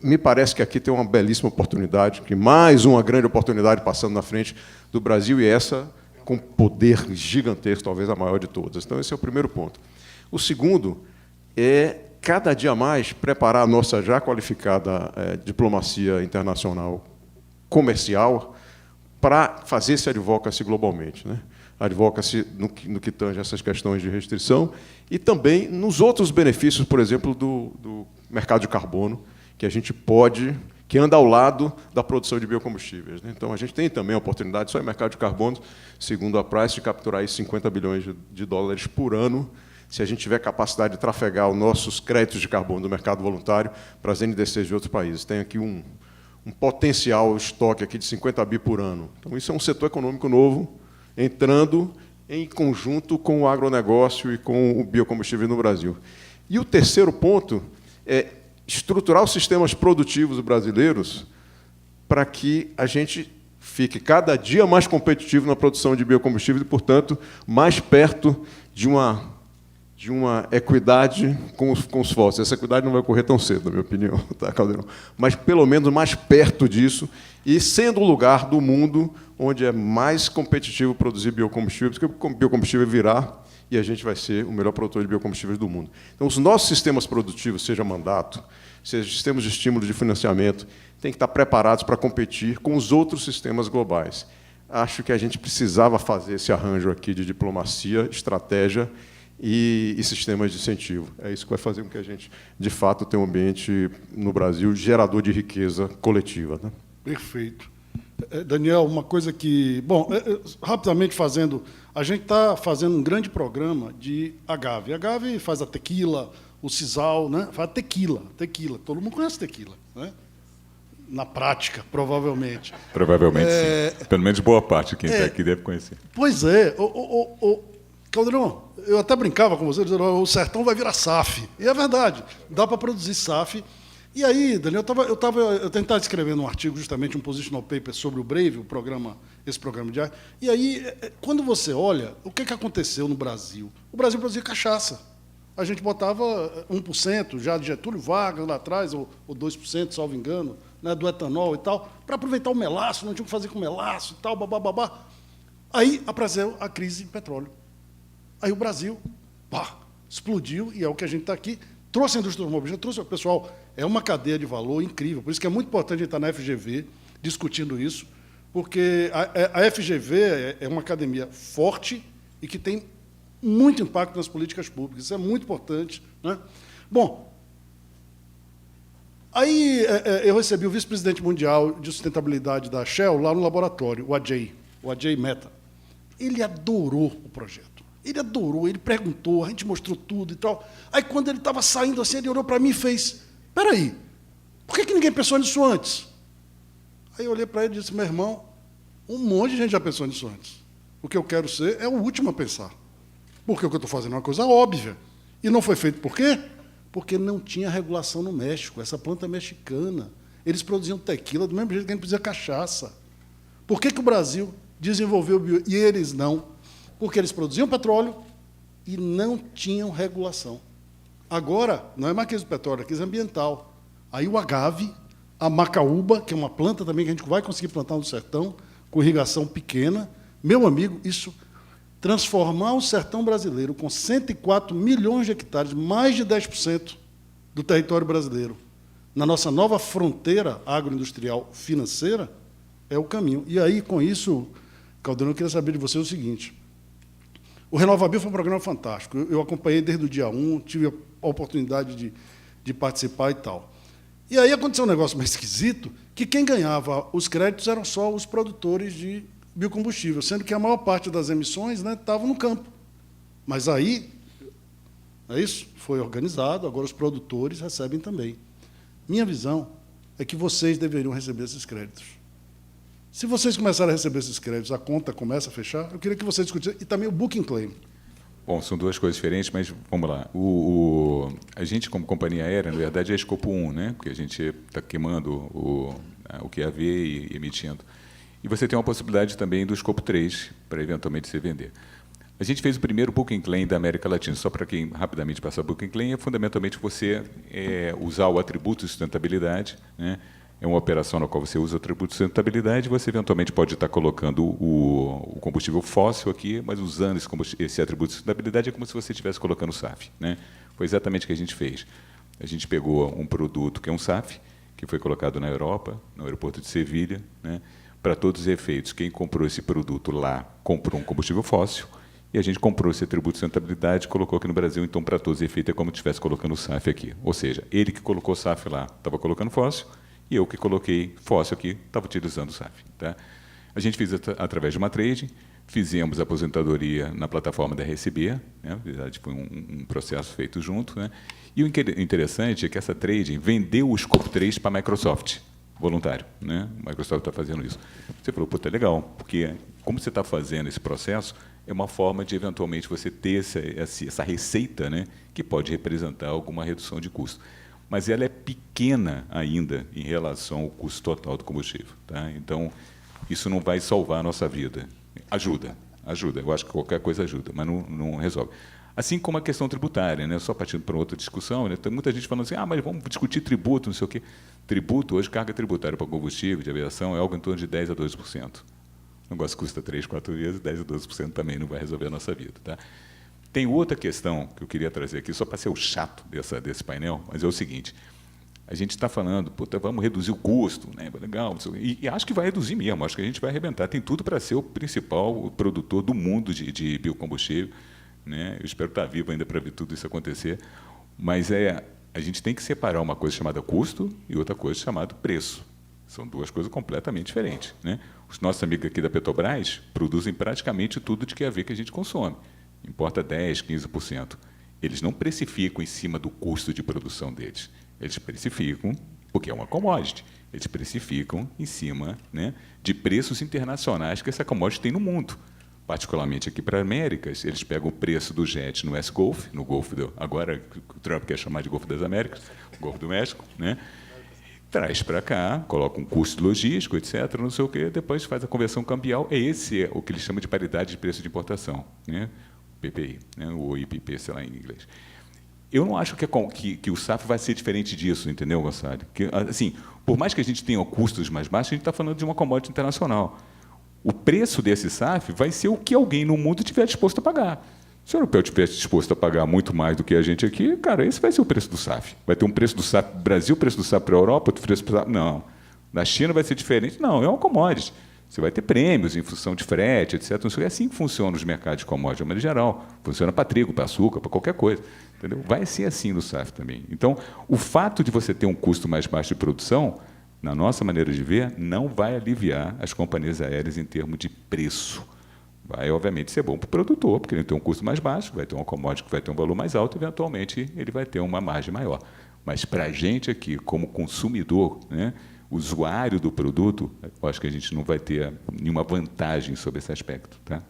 me parece que aqui tem uma belíssima oportunidade, que mais uma grande oportunidade passando na frente do Brasil, e essa com poder gigantesco, talvez a maior de todas. Então, esse é o primeiro ponto. O segundo é, cada dia mais, preparar a nossa já qualificada diplomacia internacional comercial para fazer esse advocacy globalmente. Né? Advocacy no que tange essas questões de restrição e também nos outros benefícios, por exemplo, do mercado de carbono, que a gente pode, que anda ao lado da produção de biocombustíveis. Né? Então, a gente tem também a oportunidade, só em mercado de carbono, segundo a Price, de capturar aí 50 bilhões de dólares por ano, se a gente tiver capacidade de trafegar os nossos créditos de carbono do mercado voluntário para as NDCs de outros países. Tem aqui um potencial estoque aqui de 50 bi por ano. Então, isso é um setor econômico novo, entrando em conjunto com o agronegócio e com o biocombustível no Brasil. E o terceiro ponto é estruturar os sistemas produtivos brasileiros para que a gente fique cada dia mais competitivo na produção de biocombustíveis e, portanto, mais perto de uma equidade com os fósseis. Essa equidade não vai ocorrer tão cedo, na minha opinião, tá, Caldeirão? Mas, pelo menos, mais perto disso, e sendo o lugar do mundo onde é mais competitivo produzir biocombustíveis, porque o biocombustível virá e a gente vai ser o melhor produtor de biocombustíveis do mundo. Então, os nossos sistemas produtivos, seja mandato, seja sistemas de estímulo de financiamento, têm que estar preparados para competir com os outros sistemas globais. Acho que a gente precisava fazer esse arranjo aqui de diplomacia, estratégia e sistemas de incentivo. É isso que vai fazer com que a gente, de fato, tenha um ambiente no Brasil gerador de riqueza coletiva. Né? Perfeito. Daniel, uma coisa que... Bom, rapidamente fazendo... A gente está fazendo um grande programa de agave. A agave faz a tequila, o sisal, né? Faz a tequila. Todo mundo conhece tequila, né? Na prática, provavelmente. Provavelmente, sim. Pelo menos boa parte de quem está aqui deve conhecer. Pois é. Caldeirão, eu até brincava com você, dizendo o sertão vai virar SAF. E é verdade, dá para produzir SAF. E aí, Daniel, eu tentava escrever um artigo, justamente um positional paper sobre o Brave, esse programa de ar. E aí, quando você olha, o que aconteceu no Brasil? O Brasil produzia cachaça. A gente botava 1%, já de Getúlio Vargas lá atrás, ou 2%, salvo engano, né, do etanol e tal, para aproveitar o melaço, não tinha o que fazer com melaço e tal, babá. Aí apareceu a crise de petróleo. Aí o Brasil, explodiu, e é o que a gente está aqui, trouxe a indústria automobilística, trouxe o pessoal, é uma cadeia de valor incrível, por isso que é muito importante a gente estar na FGV discutindo isso, porque a FGV é uma academia forte e que tem muito impacto nas políticas públicas, isso é muito importante. Né? Bom, aí eu recebi o vice-presidente mundial de sustentabilidade da Shell lá no laboratório, o Ajay Mehta. Ele adorou o projeto. Ele adorou, ele perguntou, a gente mostrou tudo e tal. Aí, quando ele estava saindo assim, ele olhou para mim e fez, espera aí, por que ninguém pensou nisso antes? Aí eu olhei para ele e disse, meu irmão, um monte de gente já pensou nisso antes. O que eu quero ser é o último a pensar. Porque o que eu estou fazendo é uma coisa óbvia. E não foi feito por quê? Porque não tinha regulação no México. Essa planta é mexicana. Eles produziam tequila do mesmo jeito que a gente produzia cachaça. Por que o Brasil desenvolveu bio e eles não? Porque eles produziam petróleo e não tinham regulação. Agora, não é mais crise do petróleo, é crise ambiental. Aí o agave, a macaúba, que é uma planta também que a gente vai conseguir plantar no sertão, com irrigação pequena. Meu amigo, isso transformar o sertão brasileiro com 104 milhões de hectares, mais de 10% do território brasileiro, na nossa nova fronteira agroindustrial financeira, é o caminho. E aí, com isso, Caldeirão, eu queria saber de você o seguinte. O RenovaBio foi um programa fantástico. Eu acompanhei desde o dia 1, tive a oportunidade de participar e tal. E aí aconteceu um negócio mais esquisito, que quem ganhava os créditos eram só os produtores de biocombustível, sendo que a maior parte das emissões, né, estavam no campo. Mas aí, é isso, foi organizado, agora os produtores recebem também. Minha visão é que vocês deveriam receber esses créditos. Se vocês começarem a receber esses créditos, a conta começa a fechar, eu queria que vocês discutissem, e também o booking claim. Bom, são duas coisas diferentes, mas vamos lá. A gente, como companhia aérea, na verdade, é escopo 1, né? Porque a gente está queimando o QAV e emitindo. E você tem uma possibilidade também do escopo 3, para eventualmente você vender. A gente fez o primeiro booking claim da América Latina. Só para quem rapidamente passar o booking claim, é fundamentalmente você usar o atributo de sustentabilidade, né? É uma operação na qual você usa o atributo de sustentabilidade, você eventualmente pode estar colocando o combustível fóssil aqui, mas usando esse atributo de sustentabilidade é como se você estivesse colocando o SAF, né? Foi exatamente o que a gente fez. A gente pegou um produto que é um SAF, que foi colocado na Europa, no aeroporto de Sevilha, né? Para todos os efeitos, quem comprou esse produto lá comprou um combustível fóssil, e a gente comprou esse atributo de sustentabilidade e colocou aqui no Brasil, então, para todos os efeitos, é como se estivesse colocando o SAF aqui. Ou seja, ele que colocou o SAF lá estava colocando fóssil, e eu que coloquei fóssil aqui, estava utilizando o SAF. Tá? A gente fez através de uma trade, fizemos a aposentadoria na plataforma da RCB, né? Na verdade, foi um processo feito junto. Né? E o interessante é que essa trade vendeu o escopo 3 para a Microsoft, voluntário. Né? A Microsoft está fazendo isso. Você falou, puta, legal, porque como você está fazendo esse processo, é uma forma de, eventualmente, você ter essa receita, né? Que pode representar alguma redução de custo. Mas ela é pequena ainda em relação ao custo total do combustível. Tá? Então, isso não vai salvar a nossa vida. Ajuda. Eu acho que qualquer coisa ajuda, mas não resolve. Assim como a questão tributária, né? Só partindo para outra discussão, né? Tem muita gente falando assim, mas vamos discutir tributo, não sei o quê. Tributo, hoje, carga tributária para combustível, de aviação, é algo em torno de 10% a 12%. O negócio custa 3, 4 vezes, 10% a 12% também não vai resolver a nossa vida. Tá? Tem outra questão que eu queria trazer aqui, só para ser o chato desse painel, mas é o seguinte, a gente está falando, puta, vamos reduzir o custo, né? Legal, e acho que vai reduzir mesmo, acho que a gente vai arrebentar, tem tudo para ser o principal produtor do mundo de biocombustível, né? Eu espero estar vivo ainda para ver tudo isso acontecer, mas a gente tem que separar uma coisa chamada custo e outra coisa chamada preço. São duas coisas completamente diferentes. Né? Os nossos amigos aqui da Petrobras produzem praticamente tudo de QAV que a gente consome. Importa 10%, 15%. Eles não precificam em cima do custo de produção deles. Eles precificam, porque é uma commodity, eles precificam em cima, né, de preços internacionais que essa commodity tem no mundo. Particularmente aqui para as Américas, eles pegam o preço do jet no West Gulf, no Golfo agora o Trump quer chamar de Golfo das Américas, o Golfo do México, né? Traz para cá, coloca um custo logístico, etc., não sei o quê, depois faz a conversão cambial. Esse é o que eles chamam de paridade de preço de importação, né? PPI, né? Ou IPP, sei lá, em inglês. Eu não acho que o SAF vai ser diferente disso, entendeu, Gonçalo? Que, assim, por mais que a gente tenha custos mais baixos, a gente está falando de uma commodity internacional. O preço desse SAF vai ser o que alguém no mundo estiver disposto a pagar. Se o europeu estiver disposto a pagar muito mais do que a gente aqui, cara, esse vai ser o preço do SAF. Vai ter um preço do SAF para o Brasil, preço do SAF para a Europa, outro preço para... Não. Na China vai ser diferente? Não, é uma commodity. Você vai ter prêmios em função de frete, etc. Não sei, é assim que funciona os mercados de commodity, de maneira geral. Funciona para trigo, para açúcar, para qualquer coisa. Entendeu? Vai ser assim no SAF também. Então, o fato de você ter um custo mais baixo de produção, na nossa maneira de ver, não vai aliviar as companhias aéreas em termos de preço. vai, obviamente, ser bom para o produtor, porque ele tem um custo mais baixo, vai ter uma commodity que vai ter um valor mais alto, eventualmente ele vai ter uma margem maior. Mas, para a gente aqui, como consumidor, né, usuário do produto, eu acho que a gente não vai ter nenhuma vantagem sobre esse aspecto. Tá?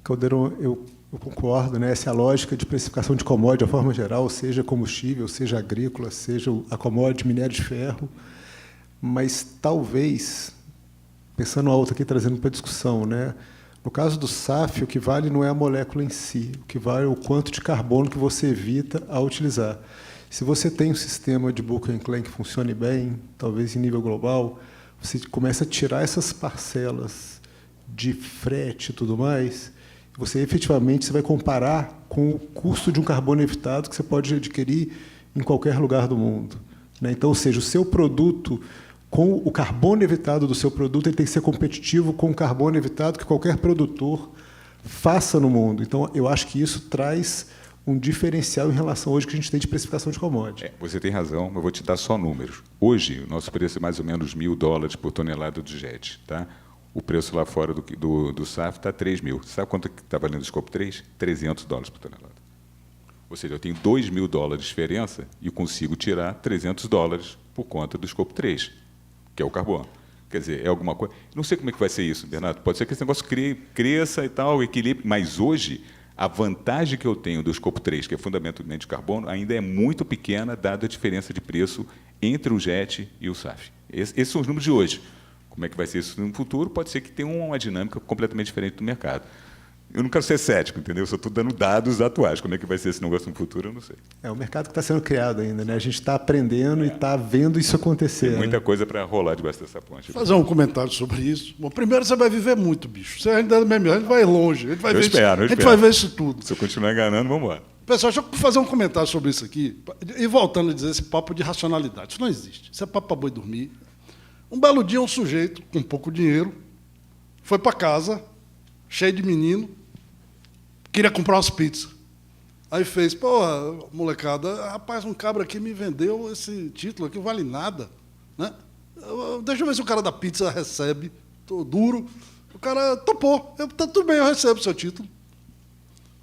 Caldeirão, eu concordo, né? Essa é a lógica de precificação de commodity, de forma geral, seja combustível, seja agrícola, seja a commodity minério de ferro, mas talvez, pensando alto aqui, trazendo para a discussão, né? No caso do SAF, o que vale não é a molécula em si, o que vale é o quanto de carbono que você evita ao utilizar. Se você tem um sistema de book and claim que funcione bem, talvez em nível global, você começa a tirar essas parcelas de frete e tudo mais, você efetivamente você vai comparar com o custo de um carbono evitado que você pode adquirir em qualquer lugar do mundo, né? Então, ou seja, o seu produto, com o carbono evitado do seu produto, ele tem que ser competitivo com o carbono evitado que qualquer produtor faça no mundo. Então, eu acho que isso traz um diferencial em relação hoje que a gente tem de precificação de commodity. Você tem razão, mas eu vou te dar só números. Hoje, o nosso preço é mais ou menos $1.000 por tonelada de jet. Tá? O preço lá fora do SAF está $3.000. Sabe quanto está valendo o Scope 3? $300 por tonelada. Ou seja, eu tenho $2.000 de diferença e consigo tirar $300 por conta do Scope 3, que é o carbono. Quer dizer, é alguma coisa... Não sei como é que vai ser isso, Bernardo. Pode ser que esse negócio cresça e tal, equilibre, mas hoje a vantagem que eu tenho do Scope 3, que é fundamentalmente carbono, ainda é muito pequena, dada a diferença de preço entre o jet e o SAF. Esses são os números de hoje. Como é que vai ser isso no futuro? Pode ser que tenha uma dinâmica completamente diferente do mercado. Eu não quero ser cético, entendeu? Eu só estou dando dados atuais. Como é que vai ser esse negócio no futuro, eu não sei. É o mercado que está sendo criado ainda, né? A gente está aprendendo e está vendo isso acontecer. Tem muita né? coisa para rolar debaixo dessa ponte. Vou fazer um comentário sobre isso. Bom, primeiro, você vai viver muito, bicho. Você ainda é mesmo, a gente vai longe. A gente vai, a gente vai ver isso tudo. Se eu continuar enganando, vamos embora. Pessoal, deixa eu fazer um comentário sobre isso aqui. E voltando a dizer esse papo de racionalidade. Isso não existe. Isso é papo para boi dormir. Um belo dia, um sujeito com pouco dinheiro foi para casa, cheio de menino, queria comprar umas pizzas. Aí fez, porra, molecada, rapaz, um cabra aqui me vendeu esse título aqui, não vale nada. Né? Deixa eu ver se o cara da pizza recebe. Tô duro. O cara topou. Tá tudo bem, eu recebo o seu título.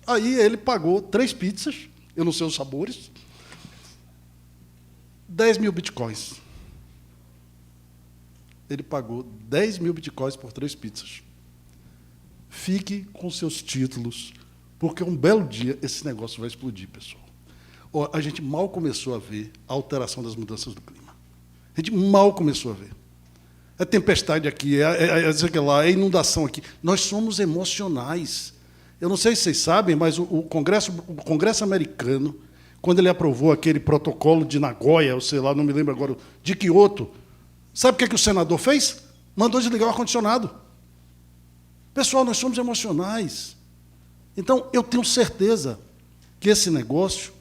Aí ele pagou 3 pizzas, eu não sei os sabores, 10.000 bitcoins. Ele pagou 10.000 bitcoins por 3 pizzas. Fique com seus títulos, porque um belo dia esse negócio vai explodir, pessoal. Ó, a gente mal começou a ver a alteração das mudanças do clima. A gente mal começou a ver. É tempestade aqui, é inundação aqui. Nós somos emocionais. Eu não sei se vocês sabem, mas o Congresso americano, quando ele aprovou aquele protocolo de Nagoya, ou sei lá, não me lembro agora, de Kyoto, sabe o que o senador fez? Mandou desligar o ar-condicionado. Pessoal, nós somos emocionais. Então, eu tenho certeza que esse negócio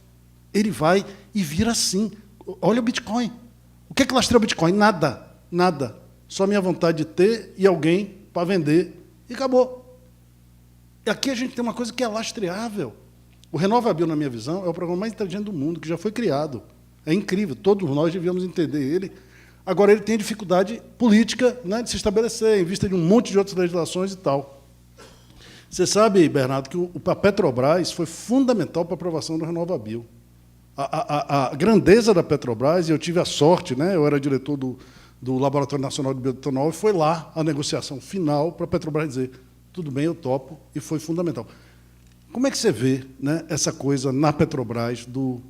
ele vai e vira assim. Olha o Bitcoin. O que lastreia o Bitcoin? Nada. Nada. Só a minha vontade de ter e alguém para vender. E acabou. E aqui a gente tem uma coisa que é lastreável. O RenovaBio, na minha visão, é o programa mais inteligente do mundo, que já foi criado. É incrível. Todos nós devíamos entender ele. Agora, ele tem dificuldade política, né, de se estabelecer, em vista de um monte de outras legislações e tal. Você sabe, Bernardo, que a Petrobras foi fundamental para a aprovação do RenovaBio. A grandeza da Petrobras, e eu tive a sorte, né, eu era diretor do Laboratório Nacional de Bioetanol, e foi lá a negociação final para a Petrobras dizer, tudo bem, eu topo, e foi fundamental. Como é que você vê, né, essa coisa na Petrobras do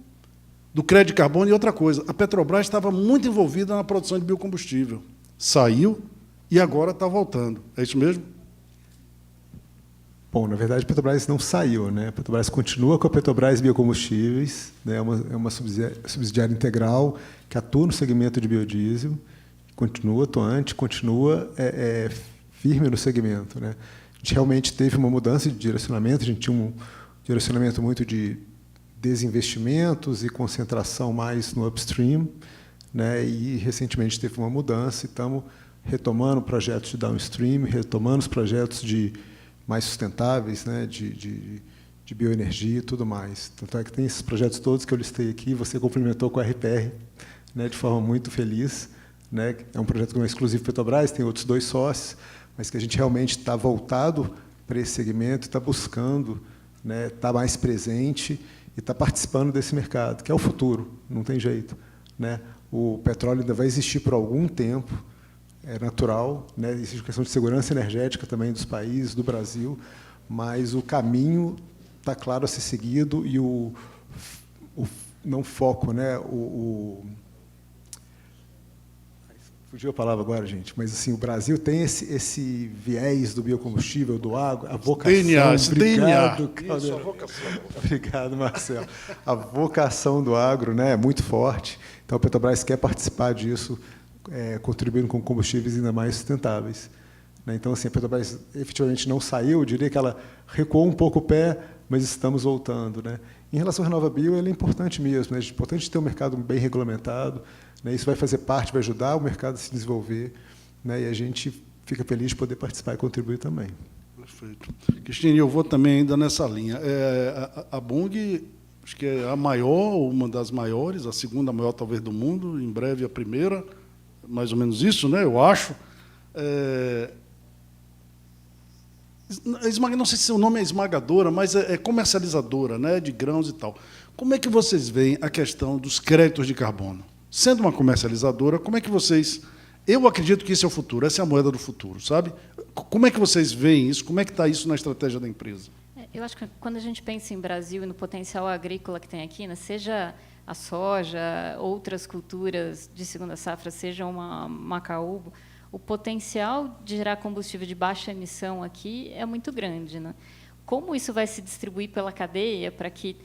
crédito de carbono? E outra coisa, a Petrobras estava muito envolvida na produção de biocombustível. Saiu e agora está voltando. É isso mesmo? Bom, na verdade, a Petrobras não saiu, né? A Petrobras continua com a Petrobras Biocombustíveis, né? É uma subsidiária integral que atua no segmento de biodiesel, continua atuante, continua firme no segmento, né? A gente realmente teve uma mudança de direcionamento, a gente tinha um direcionamento muito de desinvestimentos e concentração mais no upstream, né? E recentemente teve uma mudança e estamos retomando projetos de downstream, retomando os projetos de mais sustentáveis, né? de bioenergia e tudo mais. Tanto é que tem esses projetos todos que eu listei aqui, você complementou com a RPR, né? De forma muito feliz, né? É um projeto que não é exclusivo Petrobras, tem outros 2 sócios, mas que a gente realmente está voltado para esse segmento, está buscando, né, estar mais presente e está participando desse mercado, que é o futuro, não tem jeito, né? O petróleo ainda vai existir por algum tempo, é natural, né? Existe questão de segurança energética também dos países, do Brasil, mas o caminho está claro a ser seguido e o não foco, né? Fugiu a palavra agora, gente, mas assim, o Brasil tem esse viés do biocombustível, do agro, a vocação. DNA, obrigado, DNA. Isso, a vocação. Obrigado, Marcelo. A vocação do agro, né, é muito forte. Então, a Petrobras quer participar disso, contribuindo com combustíveis ainda mais sustentáveis. Né? Então, assim, a Petrobras efetivamente não saiu, eu diria que ela recuou um pouco o pé, mas estamos voltando. Né? Em relação à RenovaBio, ela é importante mesmo. Né? É importante ter um mercado bem regulamentado. Né? Isso vai fazer parte, vai ajudar o mercado a se desenvolver. Né? E a gente fica feliz de poder participar e contribuir também. Perfeito. Cristine, eu vou também ainda nessa linha. A Bunge, acho que é a maior, uma das maiores, a segunda maior talvez do mundo, em breve a primeira, mais ou menos isso, né? Eu acho. Não sei se o nome é esmagadora, mas é comercializadora, né, de grãos e tal. Como é que vocês veem a questão dos créditos de carbono? Sendo uma comercializadora, como é que vocês... Eu acredito que esse é o futuro, essa é a moeda do futuro, sabe? Como é que vocês veem isso? Como é que está isso na estratégia da empresa? Eu acho que quando a gente pensa em Brasil e no potencial agrícola que tem aqui, né, seja a soja, outras culturas de segunda safra, seja uma macaúba, o potencial de gerar combustível de baixa emissão aqui é muito grande. Né? Como isso vai se distribuir pela cadeia para que,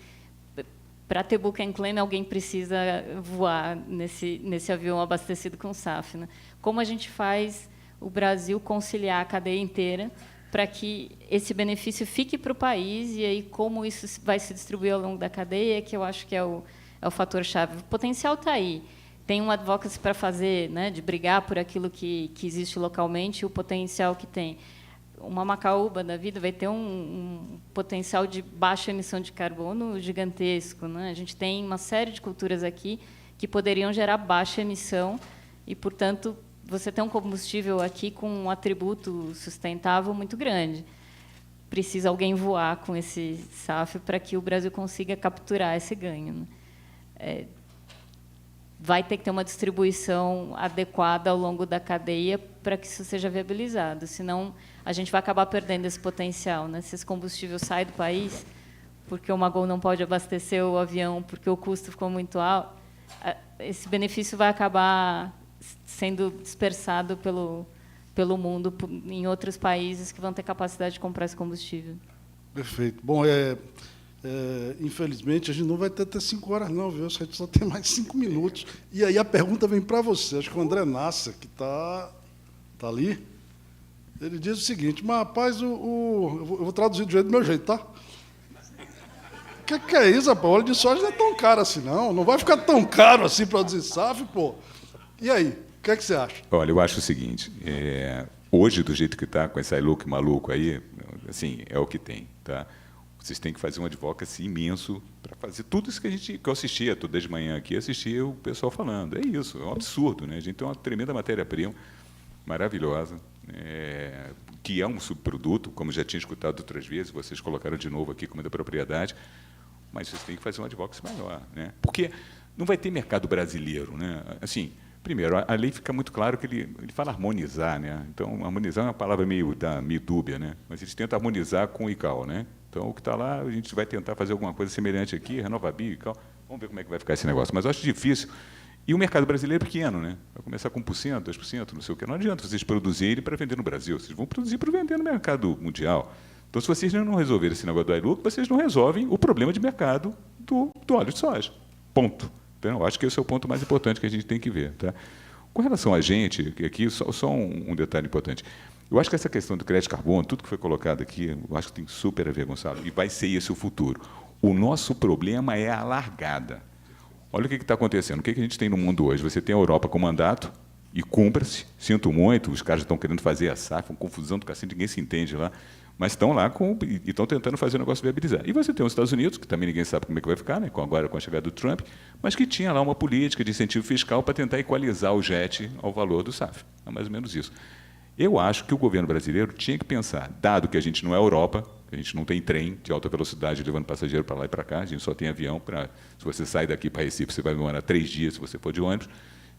para ter book and claim, alguém precisa voar nesse avião abastecido com SAF? Né? Como a gente faz o Brasil conciliar a cadeia inteira para que esse benefício fique para o país e aí como isso vai se distribuir ao longo da cadeia, que eu acho que é o fator-chave. O potencial está aí. Tem um advocacy para fazer, né, de brigar por aquilo que existe localmente, e o potencial que tem. Uma macaúba da vida vai ter um potencial de baixa emissão de carbono gigantesco. Né? A gente tem uma série de culturas aqui que poderiam gerar baixa emissão e, portanto, você tem um combustível aqui com um atributo sustentável muito grande. Precisa alguém voar com esse SAF para que o Brasil consiga capturar esse ganho. Né? Vai ter que ter uma distribuição adequada ao longo da cadeia para que isso seja viabilizado. Senão, a gente vai acabar perdendo esse potencial. Né? Se esse combustível sai do país, porque o Magol não pode abastecer o avião, porque o custo ficou muito alto, esse benefício vai acabar sendo dispersado pelo mundo, em outros países que vão ter capacidade de comprar esse combustível. Perfeito. Bom, infelizmente, a gente não vai ter até 5 horas, não, viu? A gente só tem mais 5 minutos. E aí a pergunta vem para você. Acho que o André Nasser, que está ali, ele diz o seguinte, mas, rapaz, eu vou traduzir do meu jeito, tá? O que é isso, rapaz? O óleo de soja não é tão caro assim, não. Não vai ficar tão caro assim produzir SAF, pô. E aí, o que você acha? Olha, eu acho o seguinte, hoje, do jeito que está, com esse iLook maluco aí, assim, é o que tem, tá? Vocês têm que fazer um advocacy imenso para fazer tudo isso que eu assistia toda de manhã aqui, assistia o pessoal falando. É isso, é um absurdo, né? A gente tem uma tremenda matéria-prima, maravilhosa, que é um subproduto, como já tinha escutado outras vezes, vocês colocaram de novo aqui como da propriedade, mas vocês têm que fazer um advocacy maior, né? Porque não vai ter mercado brasileiro, né? Assim, primeiro, a lei fica muito claro que ele fala harmonizar, né? Então, harmonizar é uma palavra meio dúbia, né? Mas eles tentam harmonizar com o ICAO, né? Então, o que está lá, a gente vai tentar fazer alguma coisa semelhante aqui, RenovaBio, ICAO. Vamos ver como é que vai ficar esse negócio. Mas eu acho difícil. E o mercado brasileiro é pequeno, né? Vai começar com 1%, 2%, não sei o quê. Não adianta vocês produzirem para vender no Brasil. Vocês vão produzir para vender no mercado mundial. Então, se vocês não resolverem esse negócio do iLook, vocês não resolvem o problema de mercado do óleo de soja. Ponto. Então, eu acho que esse é o ponto mais importante que a gente tem que ver. Tá? Com relação a gente, aqui, só um detalhe importante. Eu acho que essa questão do crédito de carbono, tudo que foi colocado aqui, eu acho que tem super a ver, Gonçalo, e vai ser esse o futuro. O nosso problema é a largada. Olha o que está acontecendo. O que a gente tem no mundo hoje? Você tem a Europa com mandato, e cumpra-se, sinto muito, os caras estão querendo fazer a SAF, uma confusão do cacete, ninguém se entende lá, mas estão lá e estão tentando fazer o negócio viabilizar. E você tem os Estados Unidos, que também ninguém sabe como é que vai ficar, né, agora com a chegada do Trump, mas que tinha lá uma política de incentivo fiscal para tentar equalizar o jet ao valor do SAF. É mais ou menos isso. Eu acho que o governo brasileiro tinha que pensar, dado que a gente não é Europa, a gente não tem trem de alta velocidade levando passageiro para lá e para cá, a gente só tem avião. Se você sai daqui para Recife, você vai demorar 3 dias se você for de ônibus.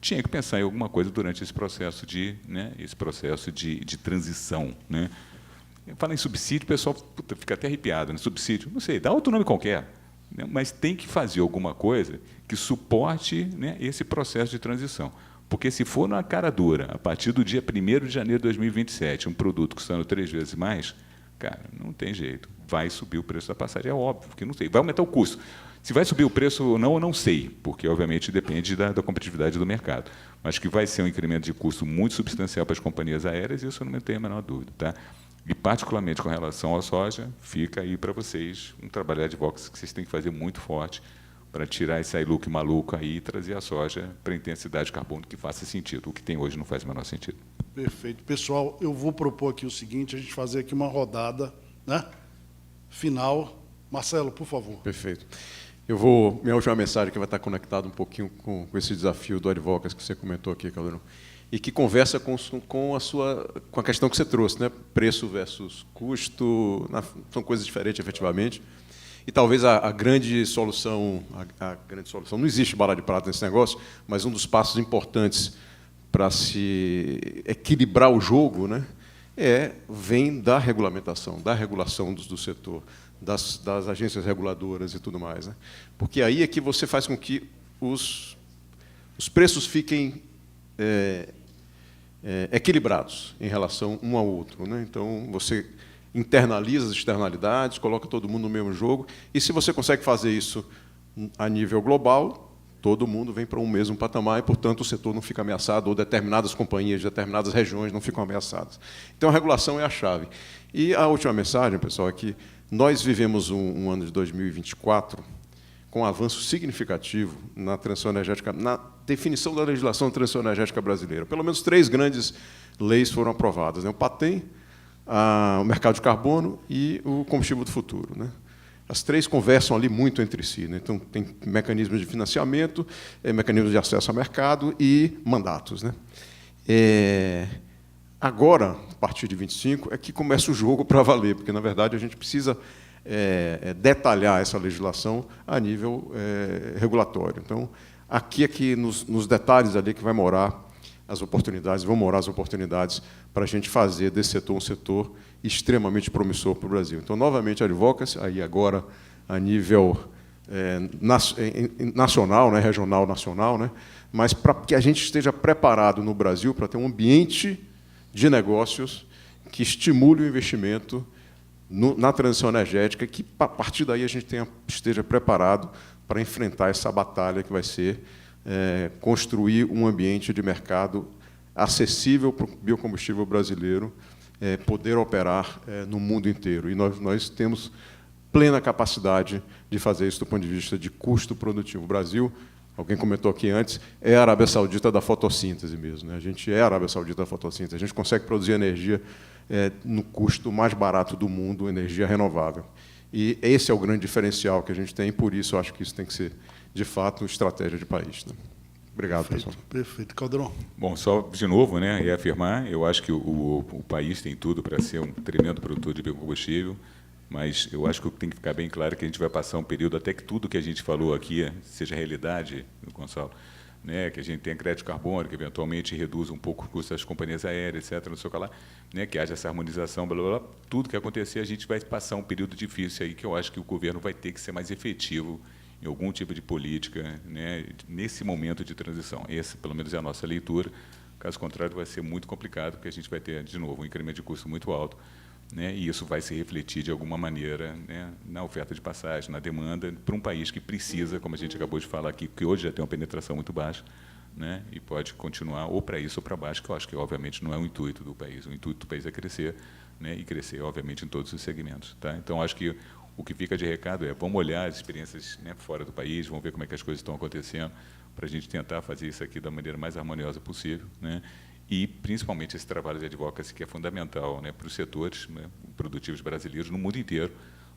Tinha que pensar em alguma coisa durante esse processo de transição. Né? Fala em subsídio, o pessoal fica até arrepiado. Né? Subsídio, não sei, dá outro nome qualquer. Né? Mas tem que fazer alguma coisa que suporte, né, esse processo de transição. Porque se for na cara dura, a partir do dia 1º de janeiro de 2027, um produto custando 3 vezes mais, cara, não tem jeito. Vai subir o preço da passagem, é óbvio, porque não sei. Vai aumentar o custo. Se vai subir o preço ou não, eu não sei, porque, obviamente, depende da competitividade do mercado. Mas que vai ser um incremento de custo muito substancial para as companhias aéreas, isso eu não tenho a menor dúvida. Tá? E, particularmente, com relação à soja, fica aí para vocês um trabalho de advocacy que vocês têm que fazer muito forte para tirar esse iLook maluco aí e trazer a soja para a intensidade de carbono que faça sentido. O que tem hoje não faz o menor sentido. Perfeito. Pessoal, eu vou propor aqui o seguinte, a gente fazer aqui uma rodada, né, final. Marcelo, por favor. Perfeito. Minha última mensagem que vai estar conectada um pouquinho com esse desafio do advocacy que você comentou aqui, Caldeirão, e que conversa com a questão que você trouxe, né? Preço versus custo, são coisas diferentes, efetivamente. E talvez a grande solução, não existe bala de prata nesse negócio, mas um dos passos importantes para se equilibrar o jogo, né, vem da regulamentação, da regulação do setor, das agências reguladoras e tudo mais. Né? Porque aí é que você faz com que os preços fiquem equilibrados em relação um ao outro. Né? Então, você internaliza as externalidades, coloca todo mundo no mesmo jogo, e se você consegue fazer isso a nível global, todo mundo vem para um mesmo patamar e, portanto, o setor não fica ameaçado, ou determinadas companhias, determinadas regiões não ficam ameaçadas. Então, a regulação é a chave. E a última mensagem, pessoal, é que nós vivemos um ano de 2024 com um avanço significativo na transição energética, na definição da legislação da transição energética brasileira. Pelo menos 3 grandes leis foram aprovadas, né? O PATEM, o mercado de carbono e o combustível do futuro. Né? As 3 conversam ali muito entre si. Né? Então, tem mecanismos de financiamento, mecanismos de acesso ao mercado e mandatos. Né? Agora, a partir de 25, é que começa o jogo para valer, porque, na verdade, a gente precisa detalhar essa legislação a nível regulatório. Então, aqui é que nos detalhes ali que vão morar as oportunidades para a gente fazer desse setor um setor extremamente promissor para o Brasil. Então, novamente, a advocacy, aí agora a nível nacional, né, regional, nacional, né, mas para que a gente esteja preparado no Brasil para ter um ambiente de negócios que estimule o investimento na transição energética, que, a partir daí, a gente esteja preparado para enfrentar essa batalha que vai ser construir um ambiente de mercado acessível para o biocombustível brasileiro poder operar no mundo inteiro. E nós temos plena capacidade de fazer isso do ponto de vista de custo produtivo. O Brasil, alguém comentou aqui antes, é a Arábia Saudita da fotossíntese mesmo. Né? A gente é a Arábia Saudita da fotossíntese. A gente consegue produzir energia no custo mais barato do mundo, energia renovável. E esse é o grande diferencial que a gente tem, e por isso eu acho que isso tem que ser, de fato, estratégia de país. Né? Obrigado, pessoal. Perfeito. Caldeirão. Bom, só de novo, né, reafirmar, eu acho que o país tem tudo para ser um tremendo produtor de biocombustível, mas eu acho que tem que ficar bem claro que a gente vai passar um período até que tudo que a gente falou aqui seja realidade, Gonçalo, né, que a gente tenha crédito de carbono, que eventualmente reduza um pouco o custo das companhias aéreas, etc., não sei o que lá, né, que haja essa harmonização, blá, blá, blá, tudo que acontecer, a gente vai passar um período difícil aí, que eu acho que o governo vai ter que ser mais efetivo em algum tipo de política, né, nesse momento de transição. Essa, pelo menos, é a nossa leitura. Caso contrário, vai ser muito complicado, porque a gente vai ter, de novo, um incremento de custo muito alto, né, e isso vai se refletir, de alguma maneira, né, na oferta de passagem, na demanda, para um país que precisa, como a gente acabou de falar aqui, que hoje já tem uma penetração muito baixa, né, e pode continuar ou para isso ou para baixo, que eu acho que, obviamente, não é o intuito do país. O intuito do país é crescer, né, e crescer, obviamente, em todos os segmentos. Tá? Então, acho que o que fica de recado vamos olhar as experiências, né, fora do país, vamos ver como é que as coisas estão acontecendo, para a gente tentar fazer isso aqui da maneira mais harmoniosa possível, né, e, principalmente, esse trabalho de advocacy, que é fundamental, né, para os setores, né, produtivos brasileiros no mundo inteiro,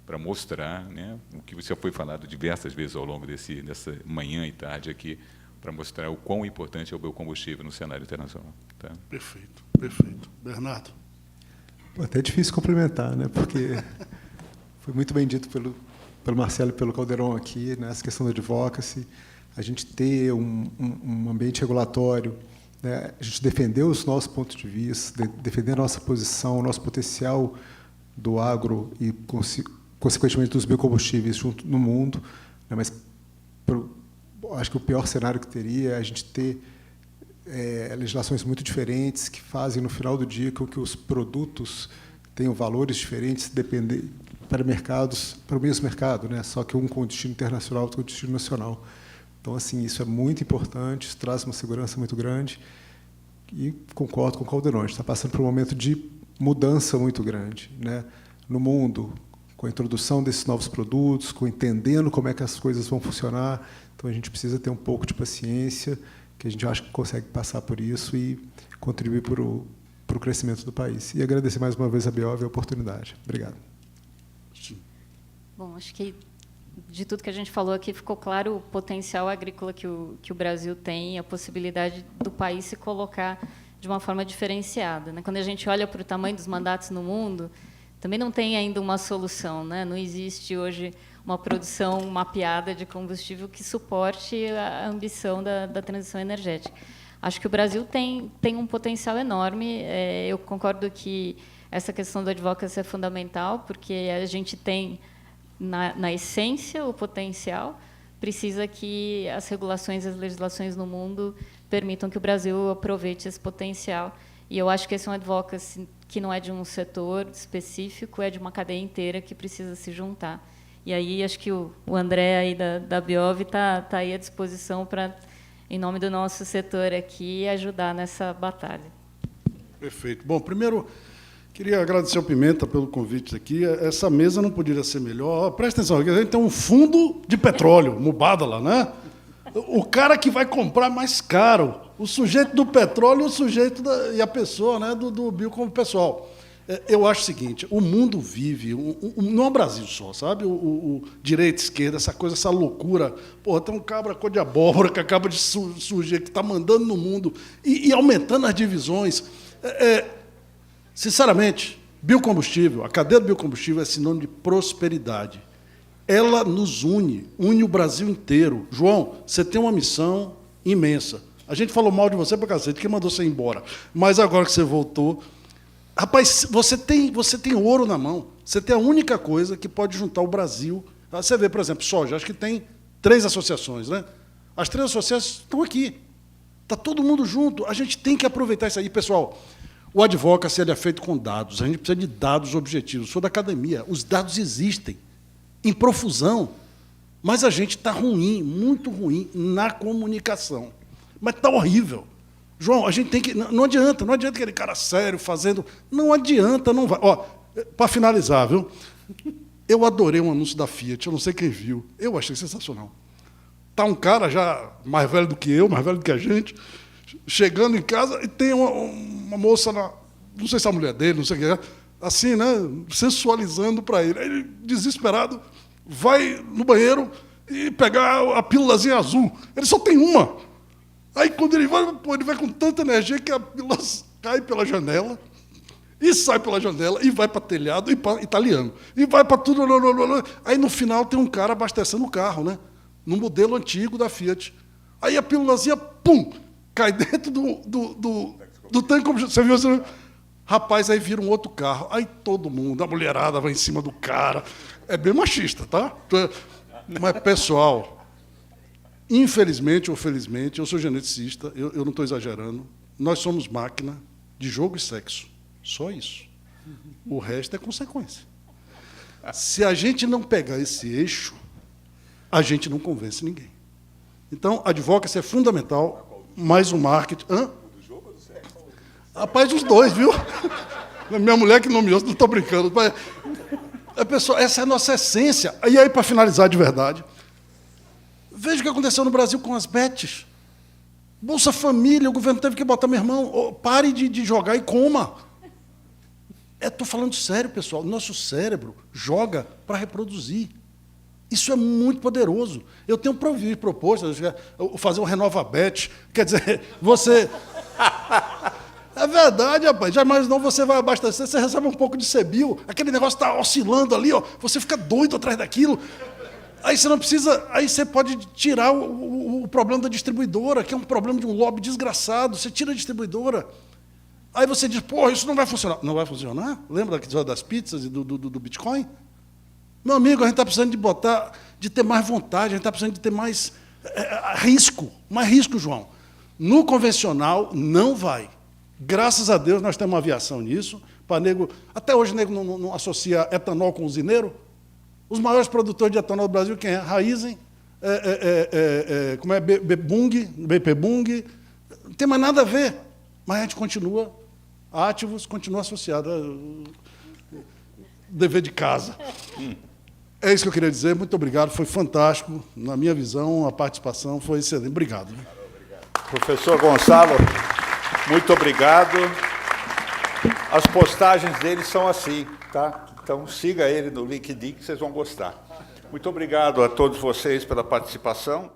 para mostrar, né, o que já foi falado diversas vezes ao longo dessa manhã e tarde aqui, para mostrar o quão importante é o biocombustível no cenário internacional. Tá? Perfeito, perfeito. Bernardo. Pô, até é difícil complementar, né? Porque foi muito bem dito pelo Marcelo e pelo Calderon aqui, né? Essa questão da advocacy, a gente ter um ambiente regulatório, né? A gente defender os nossos pontos de vista, defender a nossa posição, o nosso potencial do agro e, consequentemente, dos biocombustíveis junto no mundo, né? Mas acho que o pior cenário que teria é a gente ter legislações muito diferentes que fazem, no final do dia, com que os produtos tenham valores diferentes para mercados, para o mesmo mercado, né? Só que um com destino internacional, outro com destino nacional. Então, assim, isso é muito importante, isso traz uma segurança muito grande e concordo com o Calderon, a gente está passando por um momento de mudança muito grande, né? No mundo, com a introdução desses novos produtos, com entendendo como é que as coisas vão funcionar. Então, a gente precisa ter um pouco de paciência, que a gente acha que consegue passar por isso e contribuir para o crescimento do país. E agradecer mais uma vez a Biov a oportunidade. Obrigado. Bom, acho que de tudo que a gente falou aqui ficou claro o potencial agrícola que o Brasil tem, a possibilidade do país se colocar de uma forma diferenciada, né? Quando a gente olha para o tamanho dos mandatos no mundo, também não tem ainda uma solução, né? Não existe hoje uma produção mapeada de combustível que suporte a ambição da transição energética. Acho que o Brasil tem um potencial enorme. Eu concordo que essa questão do advocacy é fundamental, porque a gente tem, na essência, o potencial, precisa que as regulações e as legislações no mundo permitam que o Brasil aproveite esse potencial. E eu acho que esse é um advocacy que não é de um setor específico, é de uma cadeia inteira que precisa se juntar. E aí acho que o André aí da Biov está aí à disposição para, em nome do nosso setor aqui, ajudar nessa batalha. Perfeito. Bom, primeiro, queria agradecer ao Pimenta pelo convite aqui. Essa mesa não poderia ser melhor. Presta atenção, a gente tem um fundo de petróleo, Mubadala, né? O cara que vai comprar mais caro, o sujeito do petróleo e o sujeito e a pessoa, né, do bio como pessoal. Eu acho o seguinte, o mundo vive, não é o Brasil só, sabe? O direita, esquerda, essa coisa, essa loucura. Pô, tem um cabra cor de abóbora que acaba de surgir, que está mandando no mundo e aumentando as divisões. Sinceramente, biocombustível, a cadeia do biocombustível é sinônimo de prosperidade. Ela nos une o Brasil inteiro. João, você tem uma missão imensa. A gente falou mal de você pra cacete, que mandou você ir embora. Mas agora que você voltou... Rapaz, você tem ouro na mão. Você tem a única coisa que pode juntar o Brasil. Você vê, por exemplo, soja. Acho que tem 3 associações, né? As 3 associações estão aqui. Está todo mundo junto. A gente tem que aproveitar isso aí. Pessoal, o advocacy é feito com dados. A gente precisa de dados objetivos. Sou da academia. Os dados existem em profusão. Mas a gente está ruim, muito ruim, na comunicação. Mas está horrível. João, a gente tem que... Não adianta aquele cara sério fazendo... Não adianta, não vai... Ó, para finalizar, viu? Eu adorei um anúncio da Fiat, eu não sei quem viu. Eu achei sensacional. Tá um cara já mais velho do que eu, mais velho do que a gente, chegando em casa e tem uma moça, não sei se é a mulher dele, não sei o que é, assim, né, sensualizando para ele. Aí ele, desesperado, vai no banheiro e pegar a pílulazinha azul. Ele só tem uma. Aí, quando ele vai com tanta energia que a pílula cai pela janela, e sai pela janela, e vai para telhado, e para italiano, e vai para tudo. Aí, no final, tem um cara abastecendo o carro, né? No modelo antigo da Fiat. Aí a pílulazinha, pum, cai dentro do tanque. Você viu? Rapaz, aí vira um outro carro. Aí todo mundo, a mulherada vai em cima do cara. É bem machista, tá? Mas, pessoal... Infelizmente ou felizmente, eu sou geneticista, eu não estou exagerando, nós somos máquina de jogo e sexo. Só isso. O resto é consequência. Se a gente não pegar esse eixo, a gente não convence ninguém. Então, a advocacy é fundamental, mais o marketing... Hã? Do jogo ou do sexo? Rapaz, os dois, viu? Minha mulher que nomeou, não estou brincando. Pessoal, essa é a nossa essência. E aí, para finalizar de verdade... Veja o que aconteceu no Brasil com as bets. Bolsa Família, o governo teve que botar, meu irmão, pare de jogar e coma. Estou falando sério, pessoal. Nosso cérebro joga para reproduzir. Isso é muito poderoso. Eu tenho proposto, fazer um RenovaBet. Quer dizer, você... É verdade, rapaz. Já imaginou, você vai abastecer, você recebe um pouco de CBIL, aquele negócio está oscilando ali, ó, você fica doido atrás daquilo. Aí você não precisa... Aí você pode tirar o problema da distribuidora, que é um problema de um lobby desgraçado. Você tira a distribuidora. Aí você diz, porra, isso não vai funcionar. Não vai funcionar? Lembra das pizzas e do Bitcoin? Meu amigo, a gente está precisando de ter mais vontade, a gente está precisando de ter mais risco. Mais risco, João. No convencional, não vai. Graças a Deus, nós temos uma aviação nisso. Até hoje, o nego não associa etanol com usineiro. Os maiores produtores de etanol do Brasil, quem é? Raizen, como é? BP Bung. Não tem mais nada a ver. Mas a gente continua ativos, continua associado ao dever de casa. É isso que eu queria dizer. Muito obrigado. Foi fantástico. Na minha visão, a participação foi excelente. Obrigado. Professor Gonçalo, muito obrigado. As postagens dele são assim, tá? Então, siga ele no LinkedIn, que vocês vão gostar. Muito obrigado a todos vocês pela participação.